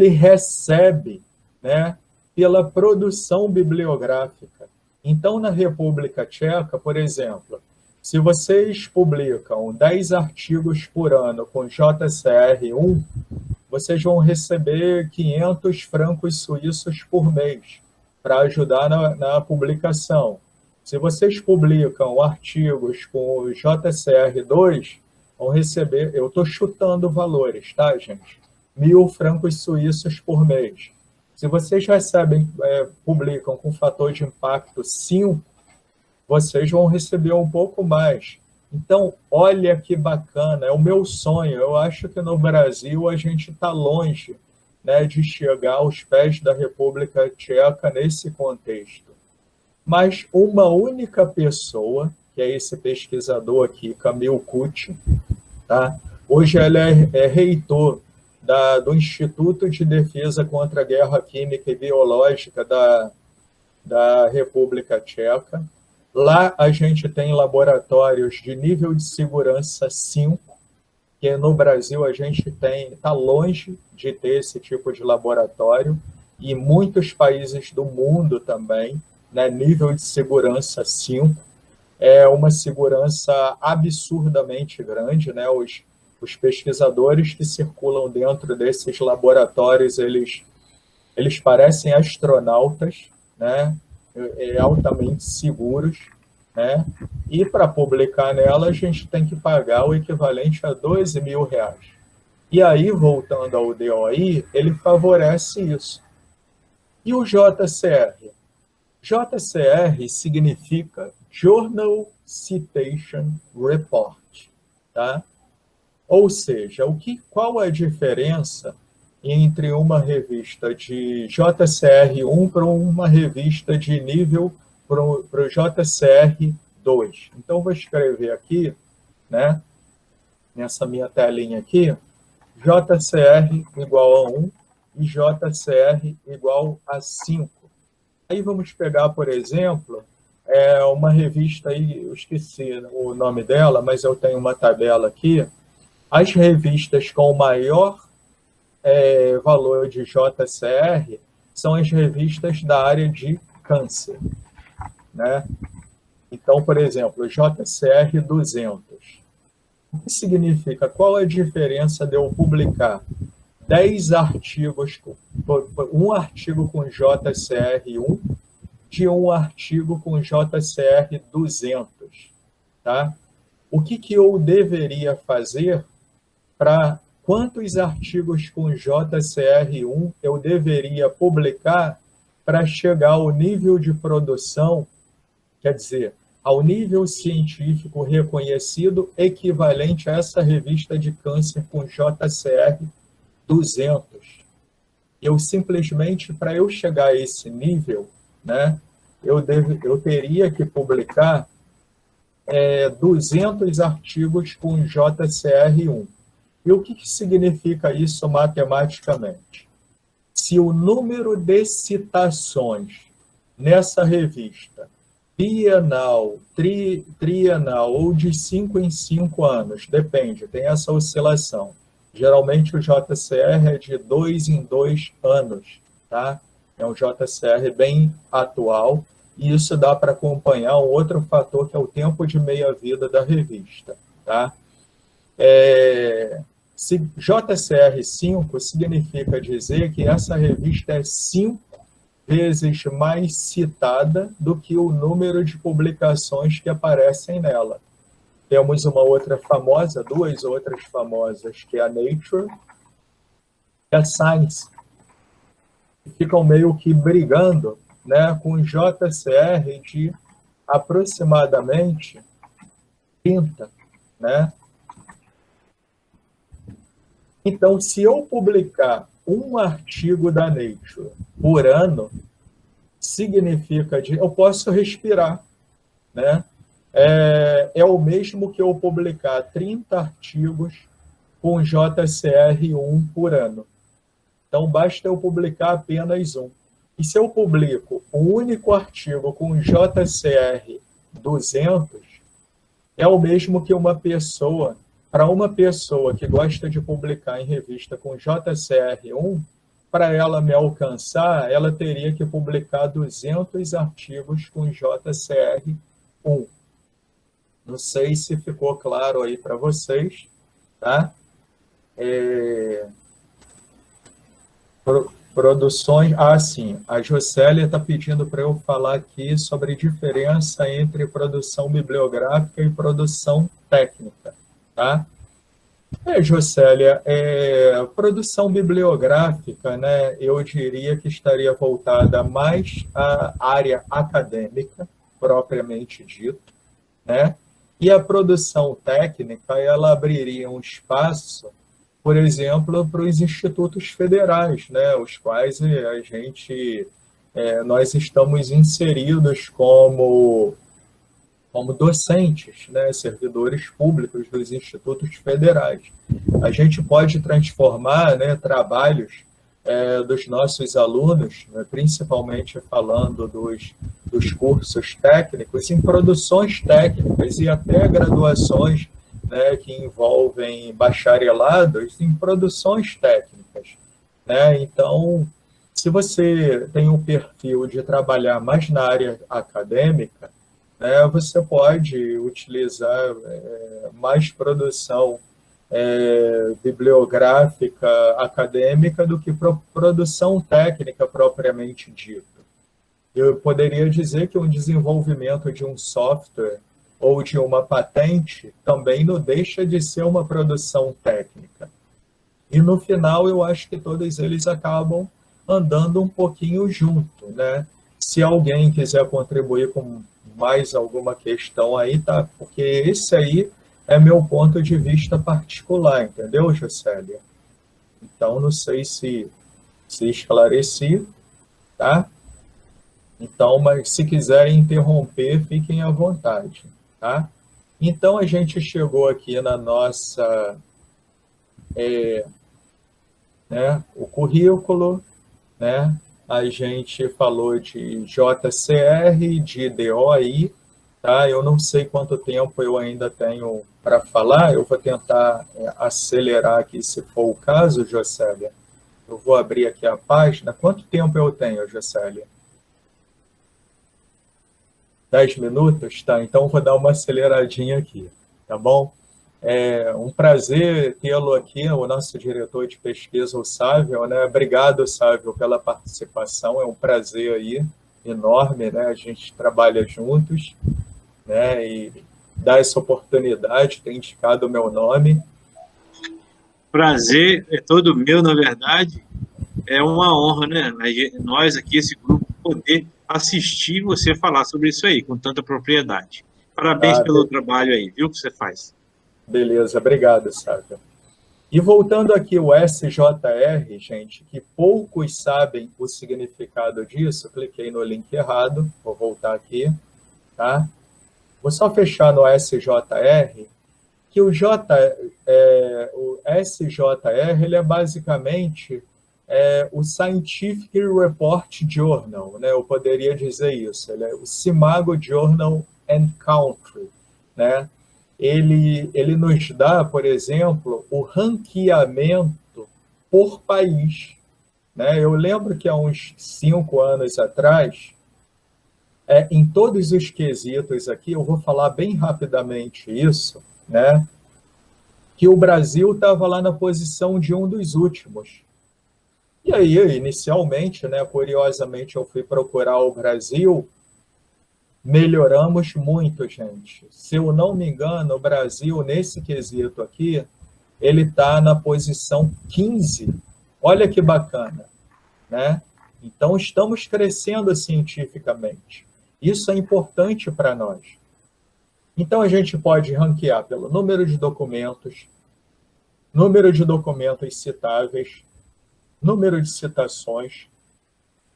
recebe, né, pela produção bibliográfica. Então, na República Tcheca, por exemplo, se vocês publicam 10 artigos por ano com JCR1, vocês vão receber 500 francos suíços por mês para ajudar na publicação. Se vocês publicam artigos com JCR2, vão receber, eu estou chutando valores, tá, gente? 1.000 francos suíços por mês. Se vocês recebem, publicam com fator de impacto 5, vocês vão receber um pouco mais. Então, olha que bacana, é o meu sonho. Eu acho que no Brasil a gente está longe, né, de chegar aos pés da República Tcheca nesse contexto. Mas uma única pessoa, que é esse pesquisador aqui, Kamil Kucha, tá? Hoje ele é reitor do Instituto de Defesa contra a Guerra Química e Biológica da República Tcheca. Lá a gente tem laboratórios de nível de segurança 5, que no Brasil a gente está longe de ter esse tipo de laboratório, e muitos países do mundo também, né, nível de segurança 5, é uma segurança absurdamente grande, né? Os pesquisadores que circulam dentro desses laboratórios, eles parecem astronautas, né? Altamente seguros, né? E para publicar nela, a gente tem que pagar o equivalente a R$ 12.000. E aí, voltando ao DOI, ele favorece isso. E o JCR? JCR significa Journal Citation Report, tá? Ou seja, qual a diferença entre uma revista de JCR1 para uma revista de nível para o JCR2? Então, vou escrever aqui, né, nessa minha telinha aqui, JCR igual a 1 e JCR igual a 5. Aí vamos pegar, por exemplo, uma revista, aí, eu esqueci o nome dela, mas eu tenho uma tabela aqui. As revistas com maior valor de JCR são as revistas da área de câncer, né? Então, por exemplo, JCR 200. O que significa? Qual a diferença de eu publicar 10 artigos, um artigo com JCR1 de um artigo com JCR 200, tá? O que eu deveria fazer para quantos artigos com JCR1 eu deveria publicar para chegar ao nível de produção, quer dizer, ao nível científico reconhecido equivalente a essa revista de câncer com JCR 200. Eu simplesmente, para eu chegar a esse nível, né, eu teria que publicar 200 artigos com JCR1. E o que significa isso matematicamente? Se o número de citações nessa revista, bienal, trienal ou de 5 em 5 anos, depende, tem essa oscilação. Geralmente o JCR é de 2 em 2 anos, tá? É um JCR bem atual, e isso dá para acompanhar um outro fator, que é o tempo de meia-vida da revista, tá? JCR 5 significa dizer que essa revista é 5 vezes mais citada do que o número de publicações que aparecem nela. Temos uma outra famosa, duas outras famosas, que é a Nature e a Science. Ficam meio que brigando, né, com JCR de aproximadamente 30, né? Então, se eu publicar um artigo da Nature por ano, significa que eu posso respirar, né? É o mesmo que eu publicar 30 artigos com JCR1 por ano. Então, basta eu publicar apenas um. E se eu publico um único artigo com JCR 200, é o mesmo que para uma pessoa que gosta de publicar em revista com JCR1, para ela me alcançar, ela teria que publicar 200 artigos com JCR1. Não sei se ficou claro aí para vocês, tá? Produções... sim, a Jocélia está pedindo para eu falar aqui sobre a diferença entre produção bibliográfica e produção técnica, tá? Jocélia, produção bibliográfica, né, eu diria que estaria voltada mais à área acadêmica, propriamente dito, né? E a produção técnica, ela abriria um espaço, por exemplo, para os institutos federais, né, os quais nós estamos inseridos como docentes, né, servidores públicos dos institutos federais. A gente pode transformar, né, trabalhos dos nossos alunos, né, principalmente falando dos cursos técnicos, em produções técnicas e até graduações, né, que envolvem bacharelados em produções técnicas, né? Então, se você tem um perfil de trabalhar mais na área acadêmica, né, você pode utilizar mais produção bibliográfica acadêmica do que produção técnica propriamente dita. Eu poderia dizer que o desenvolvimento de um software ou de uma patente também não deixa de ser uma produção técnica. E no final eu acho que todos eles acabam andando um pouquinho junto, né? Se alguém quiser contribuir com mais alguma questão aí, tá? Porque esse aí é meu ponto de vista particular, entendeu, Jocélia? Então, não sei se esclareci, tá? Então, mas se quiserem interromper, fiquem à vontade, tá? Então, a gente chegou aqui na nossa... né, o currículo, né? A gente falou de JCR, de DOI, tá? Eu não sei quanto tempo eu ainda tenho para falar, eu vou tentar acelerar aqui, se for o caso, Jocélia. Eu vou abrir aqui a página. Quanto tempo eu tenho, Jocélia? 10 minutos? Tá, então vou dar uma aceleradinha aqui, tá bom? É um prazer tê-lo aqui, o nosso diretor de pesquisa, o Sávio, né? Obrigado, Sávio, pela participação, é um prazer aí, enorme, né? A gente trabalha juntos, né? E dá essa oportunidade, tem indicado o meu nome. Prazer é todo meu, na verdade, é uma honra, né? Nós aqui, esse grupo, poder assistir você falar sobre isso aí, com tanta propriedade. Parabéns pelo trabalho aí, viu, que você faz. Beleza, obrigado, Sávio. E voltando aqui o SJR, gente, que poucos sabem o significado disso, cliquei no link errado, vou voltar aqui, tá? Vou só fechar no SJR, que o SJR ele é basicamente o Scientific Report Journal, né? Eu poderia dizer isso, ele é o Simago Journal and Country, né? Ele nos dá, por exemplo, o ranqueamento por país, né? Eu lembro que há uns 5 anos atrás, em todos os quesitos aqui, eu vou falar bem rapidamente isso, né? Que o Brasil estava lá na posição de um dos últimos. E aí, inicialmente, né, curiosamente, eu fui procurar o Brasil. Melhoramos muito, gente. Se eu não me engano, o Brasil, nesse quesito aqui, ele está na posição 15. Olha que bacana, né? Então, estamos crescendo cientificamente. Isso é importante para nós. Então, a gente pode ranquear pelo número de documentos, número de documentos citáveis, número de citações,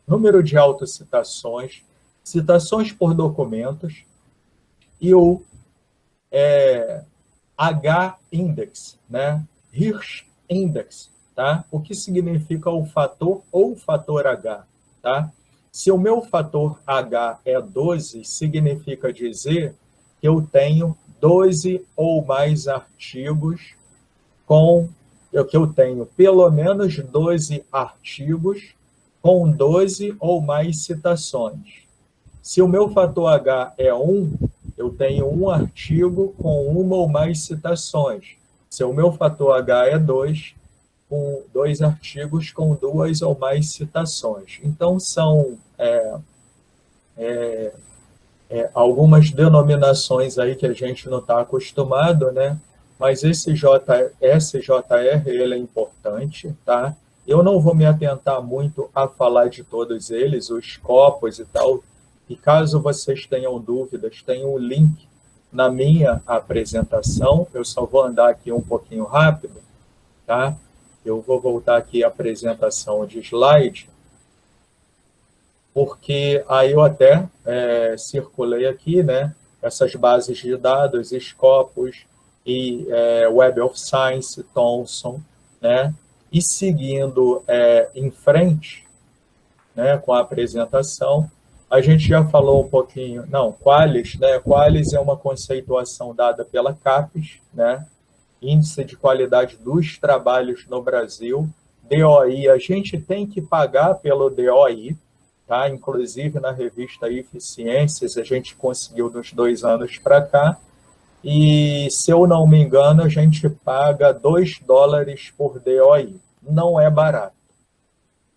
número de autocitações, citações por documentos e o H-index, né? Hirsch index, tá? O que significa o fator ou o fator H, tá? Se o meu fator H é 12, significa dizer que eu tenho 12 ou mais artigos que eu tenho pelo menos 12 artigos com 12 ou mais citações. Se o meu fator H é 1, eu tenho um artigo com uma ou mais citações. Se o meu fator H é 2, com 2 artigos com 2 ou mais citações. Então, são algumas denominações aí que a gente não está acostumado, né? Mas esse SJR, ele é importante, tá? Eu não vou me atentar muito a falar de todos eles, os copos e tal, e caso vocês tenham dúvidas, tem um link na minha apresentação, eu só vou andar aqui um pouquinho rápido, tá? Eu vou voltar aqui à apresentação de slide, porque aí eu até circulei aqui, né, essas bases de dados, Scopus e Web of Science, Thomson, né, e seguindo em frente, né, com a apresentação, a gente já falou um pouquinho, Qualis, né, Qualis é uma conceituação dada pela CAPES, né, Índice de Qualidade dos Trabalhos no Brasil, DOI, a gente tem que pagar pelo DOI, tá? Inclusive na revista Eficiências, a gente conseguiu dos 2 anos para cá, e se eu não me engano, a gente paga $2 por DOI, não é barato.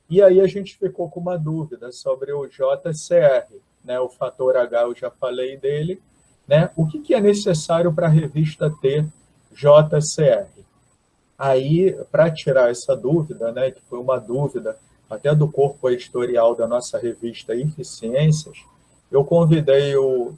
E aí a gente ficou com uma dúvida sobre o JCR, né? O fator H eu já falei dele, né? O que é necessário para a revista ter JCR? Aí, para tirar essa dúvida, né, que foi uma dúvida até do corpo editorial da nossa revista Eficiências, eu convidei eu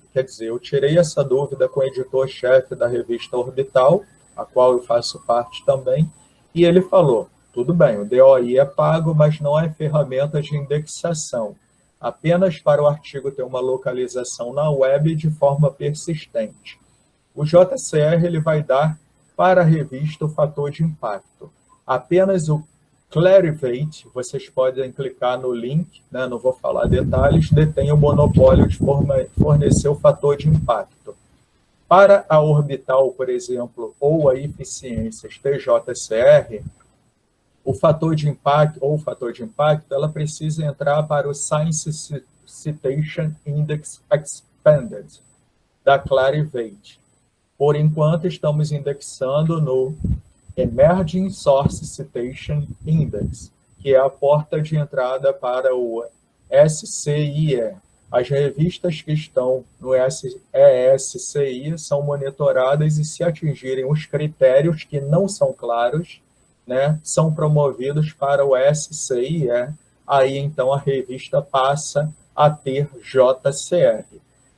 tirei essa dúvida com o editor-chefe da revista Orbital, a qual eu faço parte também, e ele falou, tudo bem, o DOI é pago, mas não é ferramenta de indexação, apenas para o artigo ter uma localização na web de forma persistente. O JCR ele vai dar para a revista o fator de impacto. Apenas o Clarivate, vocês podem clicar no link, né, não vou falar detalhes, detém o monopólio de fornecer o fator de impacto. Para a Orbital, por exemplo, ou a Eficiências TJCR, o fator de impacto, ela precisa entrar para o Science Citation Index Expanded, da Clarivate. Por enquanto, estamos indexando no Emerging Source Citation Index, que é a porta de entrada para o SCIE. As revistas que estão no ESCI são monitoradas e, se atingirem os critérios que não são claros, né, são promovidos para o SCIE. Aí, então, a revista passa a ter JCR.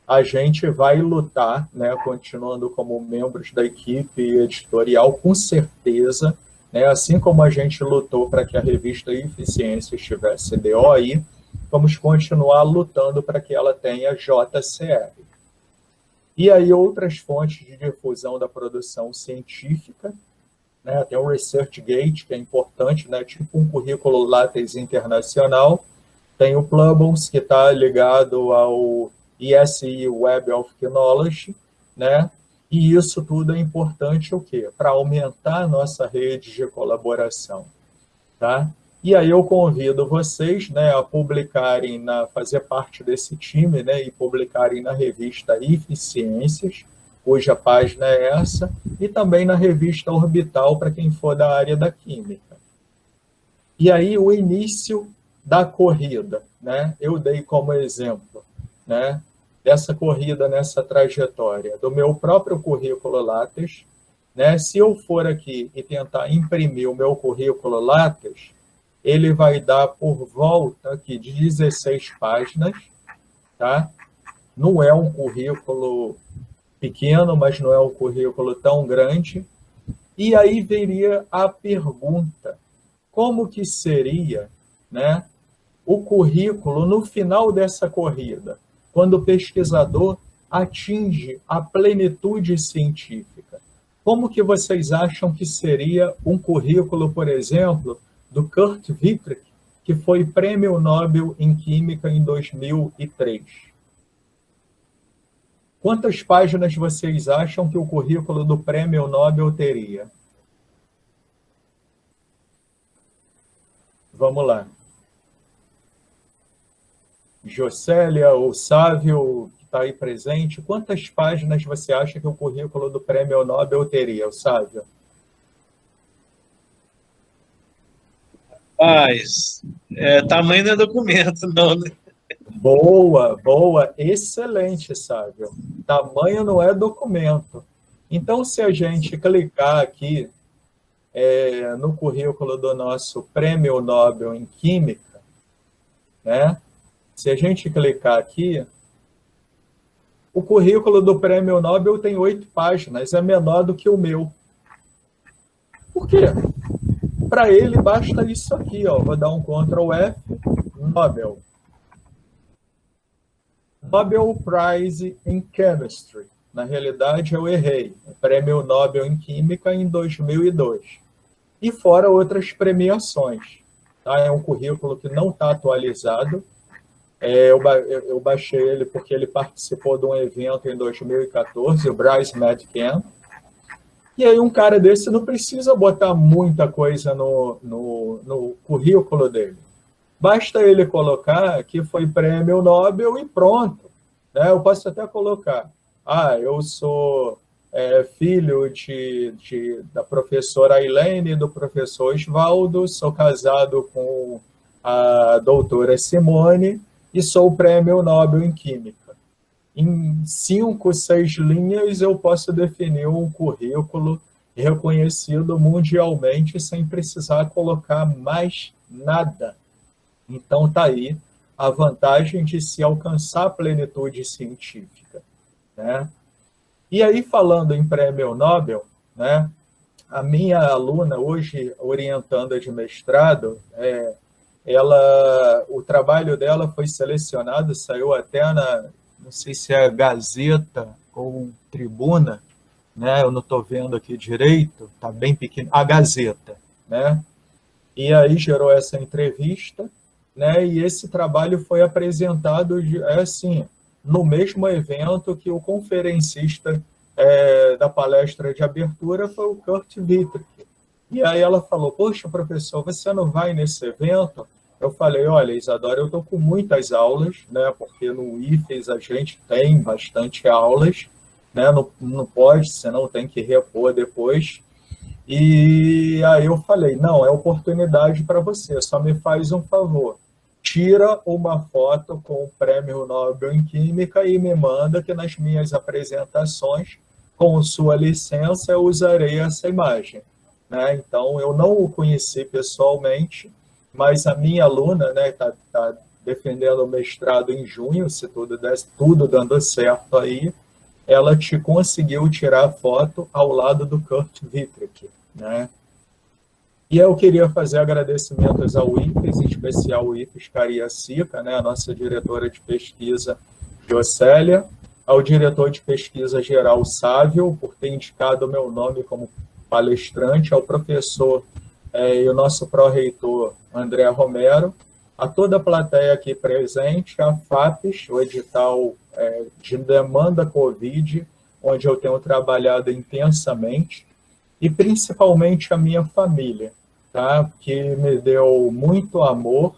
A gente vai lutar, né, continuando como membros da equipe editorial, com certeza, né, assim como a gente lutou para que a revista Eficiências tivesse DOI, vamos continuar lutando para que ela tenha JCR. E aí outras fontes de difusão da produção científica, né, tem o ResearchGate, que é importante, né, tipo um currículo LaTeX internacional, tem o Plubbles, que está ligado ao ESI Web of Knowledge, né? E isso tudo é importante o quê? Para aumentar a nossa rede de colaboração, tá? E aí eu convido vocês, né, a publicarem, fazer parte desse time, né, e publicarem na revista Eficiências, cuja página é essa, e também na revista Orbital, para quem for da área da química. E aí o início da corrida, né? Eu dei como exemplo, né, dessa corrida, nessa trajetória, do meu próprio currículo LaTeX, né? Se eu for aqui e tentar imprimir o meu currículo LaTeX, ele vai dar por volta aqui de 16 páginas, tá? Não é um currículo pequeno, mas não é um currículo tão grande. E aí viria a pergunta, como que seria, né, o currículo no final dessa corrida, quando o pesquisador atinge a plenitude científica? Como que vocês acham que seria um currículo, por exemplo, do Kurt Wittrich, que foi Prêmio Nobel em Química em 2003? Quantas páginas vocês acham que o currículo do Prêmio Nobel teria? Vamos lá. Jocélia ou Sávio, que está aí presente, quantas páginas você acha que o currículo do Prêmio Nobel teria, o Sávio? Mas, tamanho não é documento, não, né? Boa, boa, excelente, Sávio. Tamanho não é documento. Então, se a gente clicar aqui no currículo do nosso Prêmio Nobel em Química, né? Se a gente clicar aqui, o currículo do Prêmio Nobel tem 8 páginas, é menor do que o meu. Por quê? Para ele basta isso aqui, ó. Vou dar um Ctrl F, Nobel. Nobel Prize in Chemistry. Na realidade, eu errei. Prêmio Nobel em Química em 2002. E fora outras premiações. Tá? É um currículo que não está atualizado. Eu baixei ele porque ele participou de um evento em 2014, o Bryce Madcamp. E aí um cara desse não precisa botar muita coisa no currículo dele. Basta ele colocar que foi Prêmio Nobel e pronto. Né? Eu posso até colocar, eu sou filho da professora Ailene e do professor Osvaldo, sou casado com a doutora Simone e sou o Prêmio Nobel em Química. Em 5, 6 linhas eu posso definir um currículo reconhecido mundialmente sem precisar colocar mais nada. Então está aí a vantagem de se alcançar a plenitude científica. Né? E aí, falando em Prêmio Nobel, né, a minha aluna, hoje orientanda de mestrado, o trabalho dela foi selecionado, saiu até não sei se é Gazeta ou Tribuna, né? Eu não estou vendo aqui direito, está bem pequeno, a Gazeta, né? E aí gerou essa entrevista, né? E esse trabalho foi apresentado assim, no mesmo evento que o conferencista da palestra de abertura foi o Kurt Wittrich. E aí ela falou, poxa, professor, você não vai nesse evento? Eu falei, olha, Isadora, eu estou com muitas aulas, né, porque no IFES a gente tem bastante aulas, né, não pode, senão tem que repor depois. E aí eu falei, não, é oportunidade para você, só me faz um favor. Tira uma foto com o Prêmio Nobel em Química e me manda que nas minhas apresentações, com sua licença, eu usarei essa imagem. Né? Então, eu não o conheci pessoalmente, mas a minha aluna, né, tá defendendo o mestrado em junho, se tudo dando certo aí, ela conseguiu tirar a foto ao lado do Kurt Wittrich. Né? E eu queria fazer agradecimentos ao IFES, em especial o IFES Cariacica, né, a nossa diretora de pesquisa, Jocélia, ao diretor de pesquisa geral, Sávio, por ter indicado o meu nome como palestrante, ao professor e o nosso pró-reitor, André Romero, a toda a plateia aqui presente, a FAPES, o edital de demanda Covid, onde eu tenho trabalhado intensamente, e principalmente a minha família, tá? Que me deu muito amor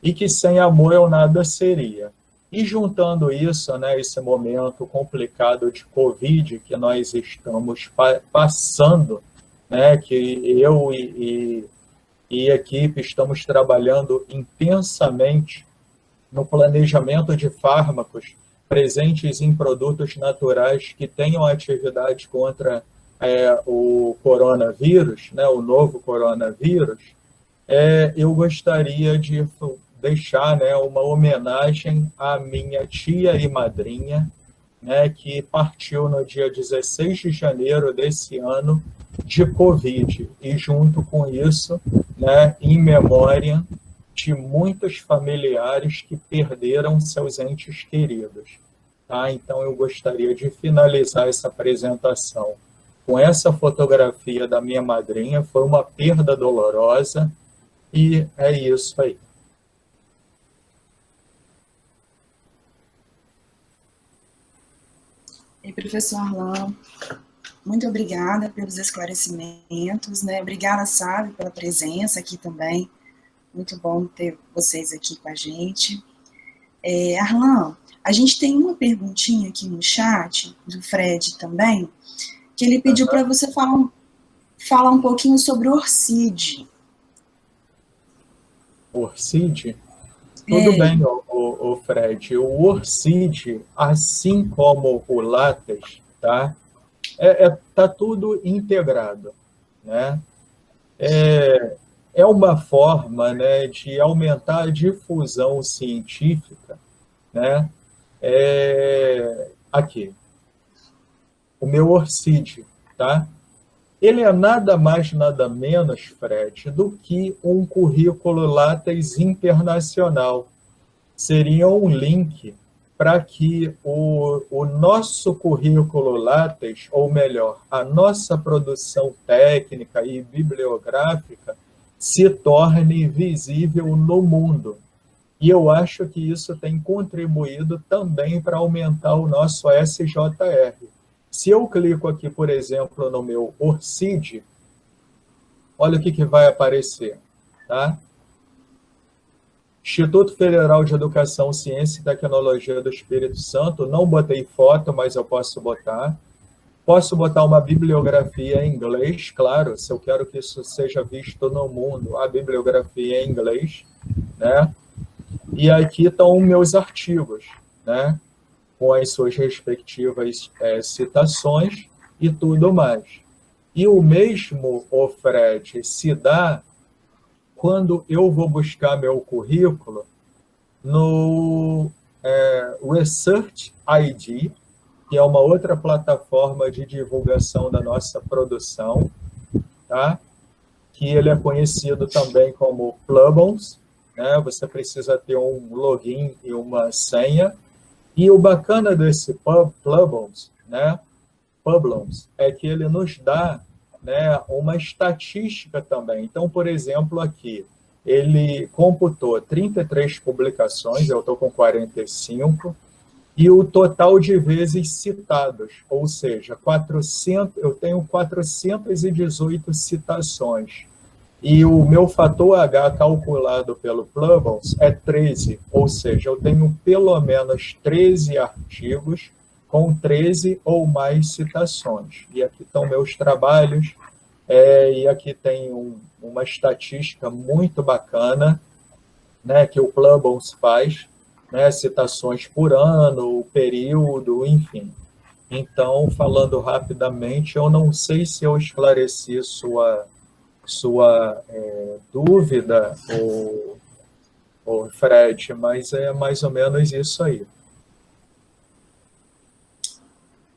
e que sem amor eu nada seria. E juntando isso, né, esse momento complicado de Covid que nós estamos passando, né, que eu e a equipe estamos trabalhando intensamente no planejamento de fármacos presentes em produtos naturais que tenham atividade contra o coronavírus, né, o novo coronavírus, eu gostaria de deixar, né, uma homenagem à minha tia e madrinha, né, que partiu no dia 16 de janeiro desse ano de Covid, e junto com isso, né, em memória de muitos familiares que perderam seus entes queridos. Tá? Então, eu gostaria de finalizar essa apresentação com essa fotografia da minha madrinha. Foi uma perda dolorosa, e é isso aí. E professor Arlan, muito obrigada pelos esclarecimentos, né? Obrigada, Sábio, pela presença aqui também. Muito bom ter vocês aqui com a gente. Arlan, a gente tem uma perguntinha aqui no chat, do Fred também, que ele pediu para você falar um pouquinho sobre o Orcide. Orcide? Tudo bem, o Fred. O Orcide, assim como o látex, tá? Tá tudo integrado, né? É uma forma, né, de aumentar a difusão científica, né? Aqui, o meu Orcide, tá? Ele é nada mais, nada menos, Fred, do que um currículo látex internacional. Seria um link para que o nosso currículo látex, ou melhor, a nossa produção técnica e bibliográfica, se torne visível no mundo. E eu acho que isso tem contribuído também para aumentar o nosso SJR. Se eu clico aqui, por exemplo, no meu Orcide, olha o que vai aparecer, tá? Instituto Federal de Educação, Ciência e Tecnologia do Espírito Santo. Não botei foto, mas eu posso botar. Posso botar uma bibliografia em inglês, claro, se eu quero que isso seja visto no mundo, a bibliografia em inglês, né? E aqui estão meus artigos, né? Com as suas respectivas citações e tudo mais. E o mesmo, Fred, se dá quando eu vou buscar meu currículo no Research ID, que é uma outra plataforma de divulgação da nossa produção, tá? Que ele é conhecido também como Plubons, né? Você precisa ter um login e uma senha. E o bacana desse Plubons, né? Publons, é que ele nos dá, né, uma estatística também. Então, por exemplo, aqui, ele computou 33 publicações, eu estou com 45, e o total de vezes citados, ou seja, eu tenho 418 citações. E o meu fator H calculado pelo Plubons é 13, ou seja, eu tenho pelo menos 13 artigos com 13 ou mais citações. E aqui estão meus trabalhos, e aqui tem uma estatística muito bacana, né, que o Plubons faz, né, citações por ano, o período, enfim. Então, falando rapidamente, eu não sei se eu esclareci sua dúvida, o Fred, mas é mais ou menos isso aí.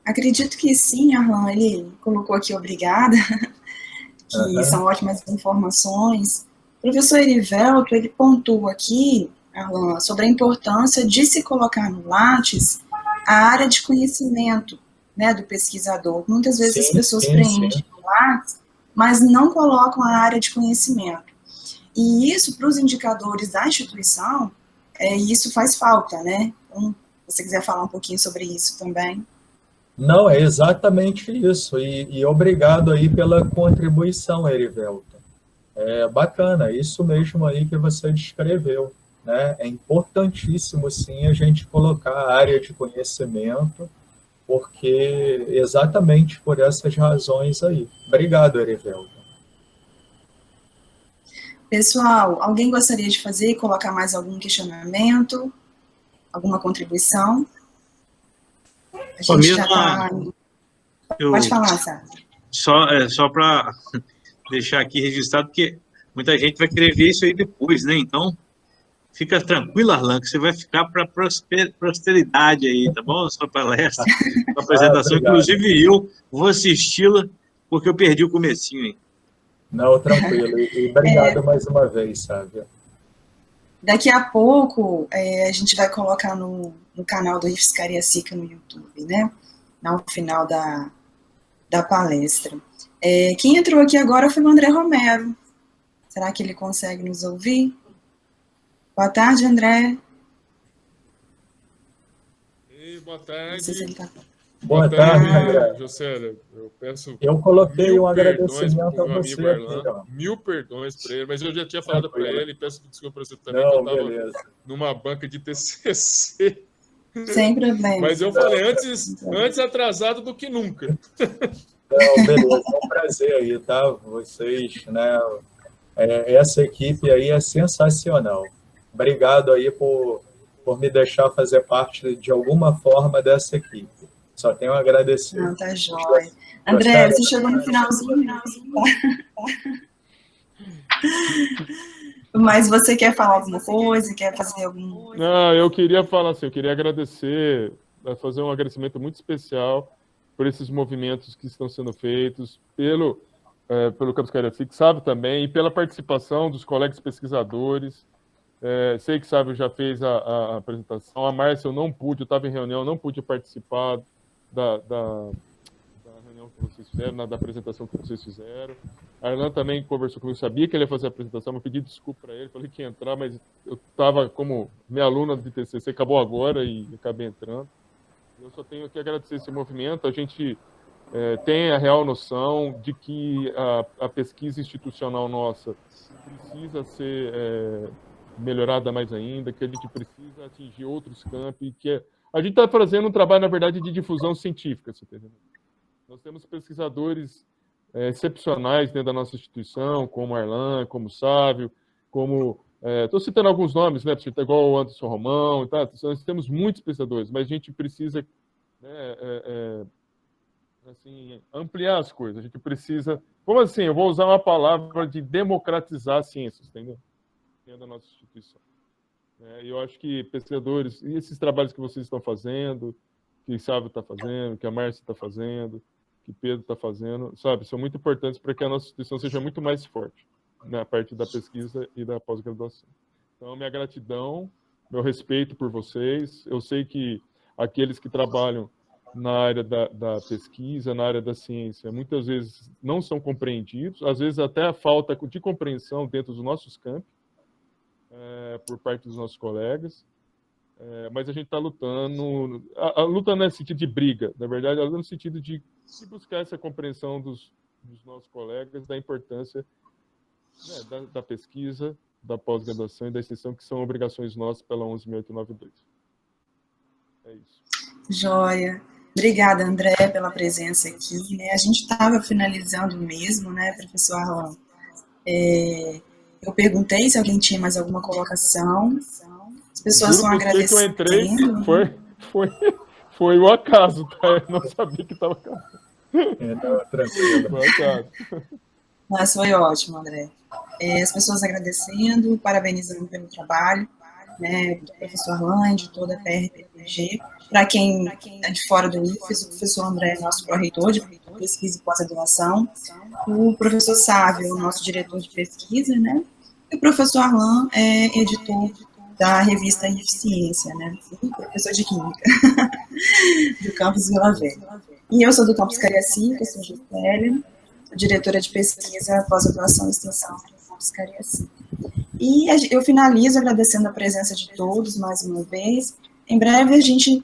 Acredito que sim, Arlan, ele colocou aqui obrigada, que são ótimas informações. O professor Erivelto, ele pontua aqui, Arlan, sobre a importância de se colocar no Lattes a área de conhecimento, né, do pesquisador. Muitas vezes as pessoas preenchem o Lattes, mas não colocam a área de conhecimento. E isso, para os indicadores da instituição, isso faz falta, né? Então, se você quiser falar um pouquinho sobre isso também. Não, é exatamente isso. E obrigado aí pela contribuição, Erivelto. É bacana, isso mesmo aí que você descreveu, né? É importantíssimo, sim, a gente colocar a área de conhecimento, porque exatamente por essas razões aí. Obrigado, Erivelto. Pessoal, alguém gostaria de colocar mais algum questionamento? Alguma contribuição? A gente já está... Pode falar, Sábio. Só para deixar aqui registrado, porque muita gente vai querer ver isso aí depois, né? Então, fica tranquilo, Arlan, que você vai ficar para prosperidade aí, tá bom? Sua palestra, sua apresentação. Inclusive, eu vou assisti-la porque eu perdi o comecinho, hein? Não, tranquilo. E obrigado mais uma vez, Sávia. Daqui a pouco, a gente vai colocar no canal do IFES Cariacica no YouTube, né? No final da palestra. Quem entrou aqui agora foi o André Romero. Será que ele consegue nos ouvir? Boa tarde, André. Ei, boa tarde. Se ele tá... Boa tarde, André. José, eu coloquei um agradecimento a você aqui, ó. 1000 perdões para ele, mas eu já tinha falado para ele, peço desculpa para você também, não, que eu estava numa banca de TCC. Sem problema. Mas eu falei, antes atrasado do que nunca. Não, beleza, é um prazer aí, tá? Vocês, né? Essa equipe aí é sensacional. Obrigado aí por me deixar fazer parte de alguma forma dessa equipe. Só tenho a agradecer. Não, tá jóia. André, você chegou no finalzinho. Mas você quer falar alguma coisa? Quer fazer algum... Não, eu queria falar assim, eu queria agradecer, fazer um agradecimento muito especial por esses movimentos que estão sendo feitos pelo Campus Cariacica, Sávio também, e pela participação dos colegas pesquisadores. Sei que Sávio já fez a apresentação, a Márcia eu não pude, eu estava em reunião, não pude participar da reunião que vocês fizeram, da apresentação que vocês fizeram. A Arlan também conversou comigo, sabia que ele ia fazer a apresentação, eu pedi desculpa para ele, falei que ia entrar, mas eu estava como minha aluna de TCC, acabou agora e acabei entrando. Eu só tenho que agradecer esse movimento, a gente tem a real noção de que a pesquisa institucional nossa precisa ser melhorada mais ainda, que a gente precisa atingir outros campos, que a gente está fazendo um trabalho, na verdade, de difusão científica, você entendeu? Nós temos pesquisadores excepcionais dentro da nossa instituição, como Arlan, como Sávio, como... Estou citando alguns nomes, né? Igual o Anderson Romão, tá? Nós temos muitos pesquisadores, mas a gente precisa assim, ampliar as coisas. A gente precisa... Como assim? Eu vou usar uma palavra de democratizar as ciências, entendeu? Dentro da nossa instituição. Eu acho que pesquisadores, e esses trabalhos que vocês estão fazendo, que o Sávio está fazendo, que a Márcia está fazendo, que Pedro está fazendo, sabe, são muito importantes para que a nossa instituição seja muito mais forte na parte da pesquisa e da pós-graduação. Então, minha gratidão, meu respeito por vocês. Eu sei que aqueles que trabalham na área da pesquisa, na área da ciência, muitas vezes não são compreendidos, às vezes até a falta de compreensão dentro dos nossos campos, por parte dos nossos colegas, mas a gente está lutando, a luta não é no sentido de briga, na verdade, a luta no sentido de buscar essa compreensão dos nossos colegas, da importância da pesquisa, da pós-graduação e da extensão, que são obrigações nossas pela 11.892. É isso. Joia. Obrigada, André, pela presença aqui. Né? A gente estava finalizando mesmo, né, professor Arlan? Eu perguntei se alguém tinha mais alguma colocação. As pessoas estão agradecendo. Que eu entrei, foi o acaso, tá? Eu não sabia que estava acabando. Não, tranquilo. Foi o acaso. Mas foi ótimo, André. As pessoas agradecendo, parabenizando pelo trabalho, né, do professor Arlan, de toda a PRPPG. Para quem é de fora do IFES, o professor André é nosso pró-reitor de pesquisa e pós-graduação, o professor Sávio, nosso diretor de pesquisa, né, e o professor Arlan é editor da revista Eficiência, né, e professor de Química do campus Vila Velha. E eu sou do campus Cariacica, sou Gisele, diretora de pesquisa, pós-graduação e extensão do campus Cariacica. E eu finalizo agradecendo a presença de todos mais uma vez. Em breve a gente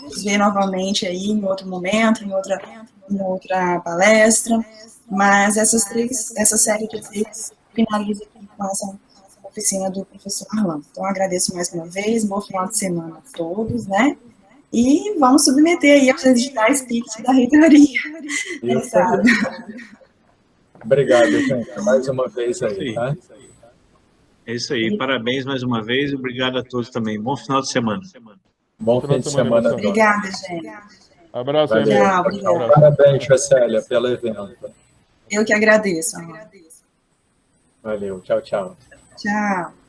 se vê novamente aí em outro momento, em outra palestra, mas essa série de três finaliza aqui com essa oficina do professor Arlan. Então agradeço mais uma vez, bom final de semana a todos, né? E vamos submeter aí aos editais PICT da reitoria. Obrigado, gente. Mais uma vez aí, tá? É isso aí. Parabéns mais uma vez e obrigado a todos também. Bom final de semana. Bom fim de semana. Obrigada, gente. Abraço. Tchau, parabéns, Jocélia, pelo evento. Eu que agradeço. Valeu. Tchau, tchau. Tchau.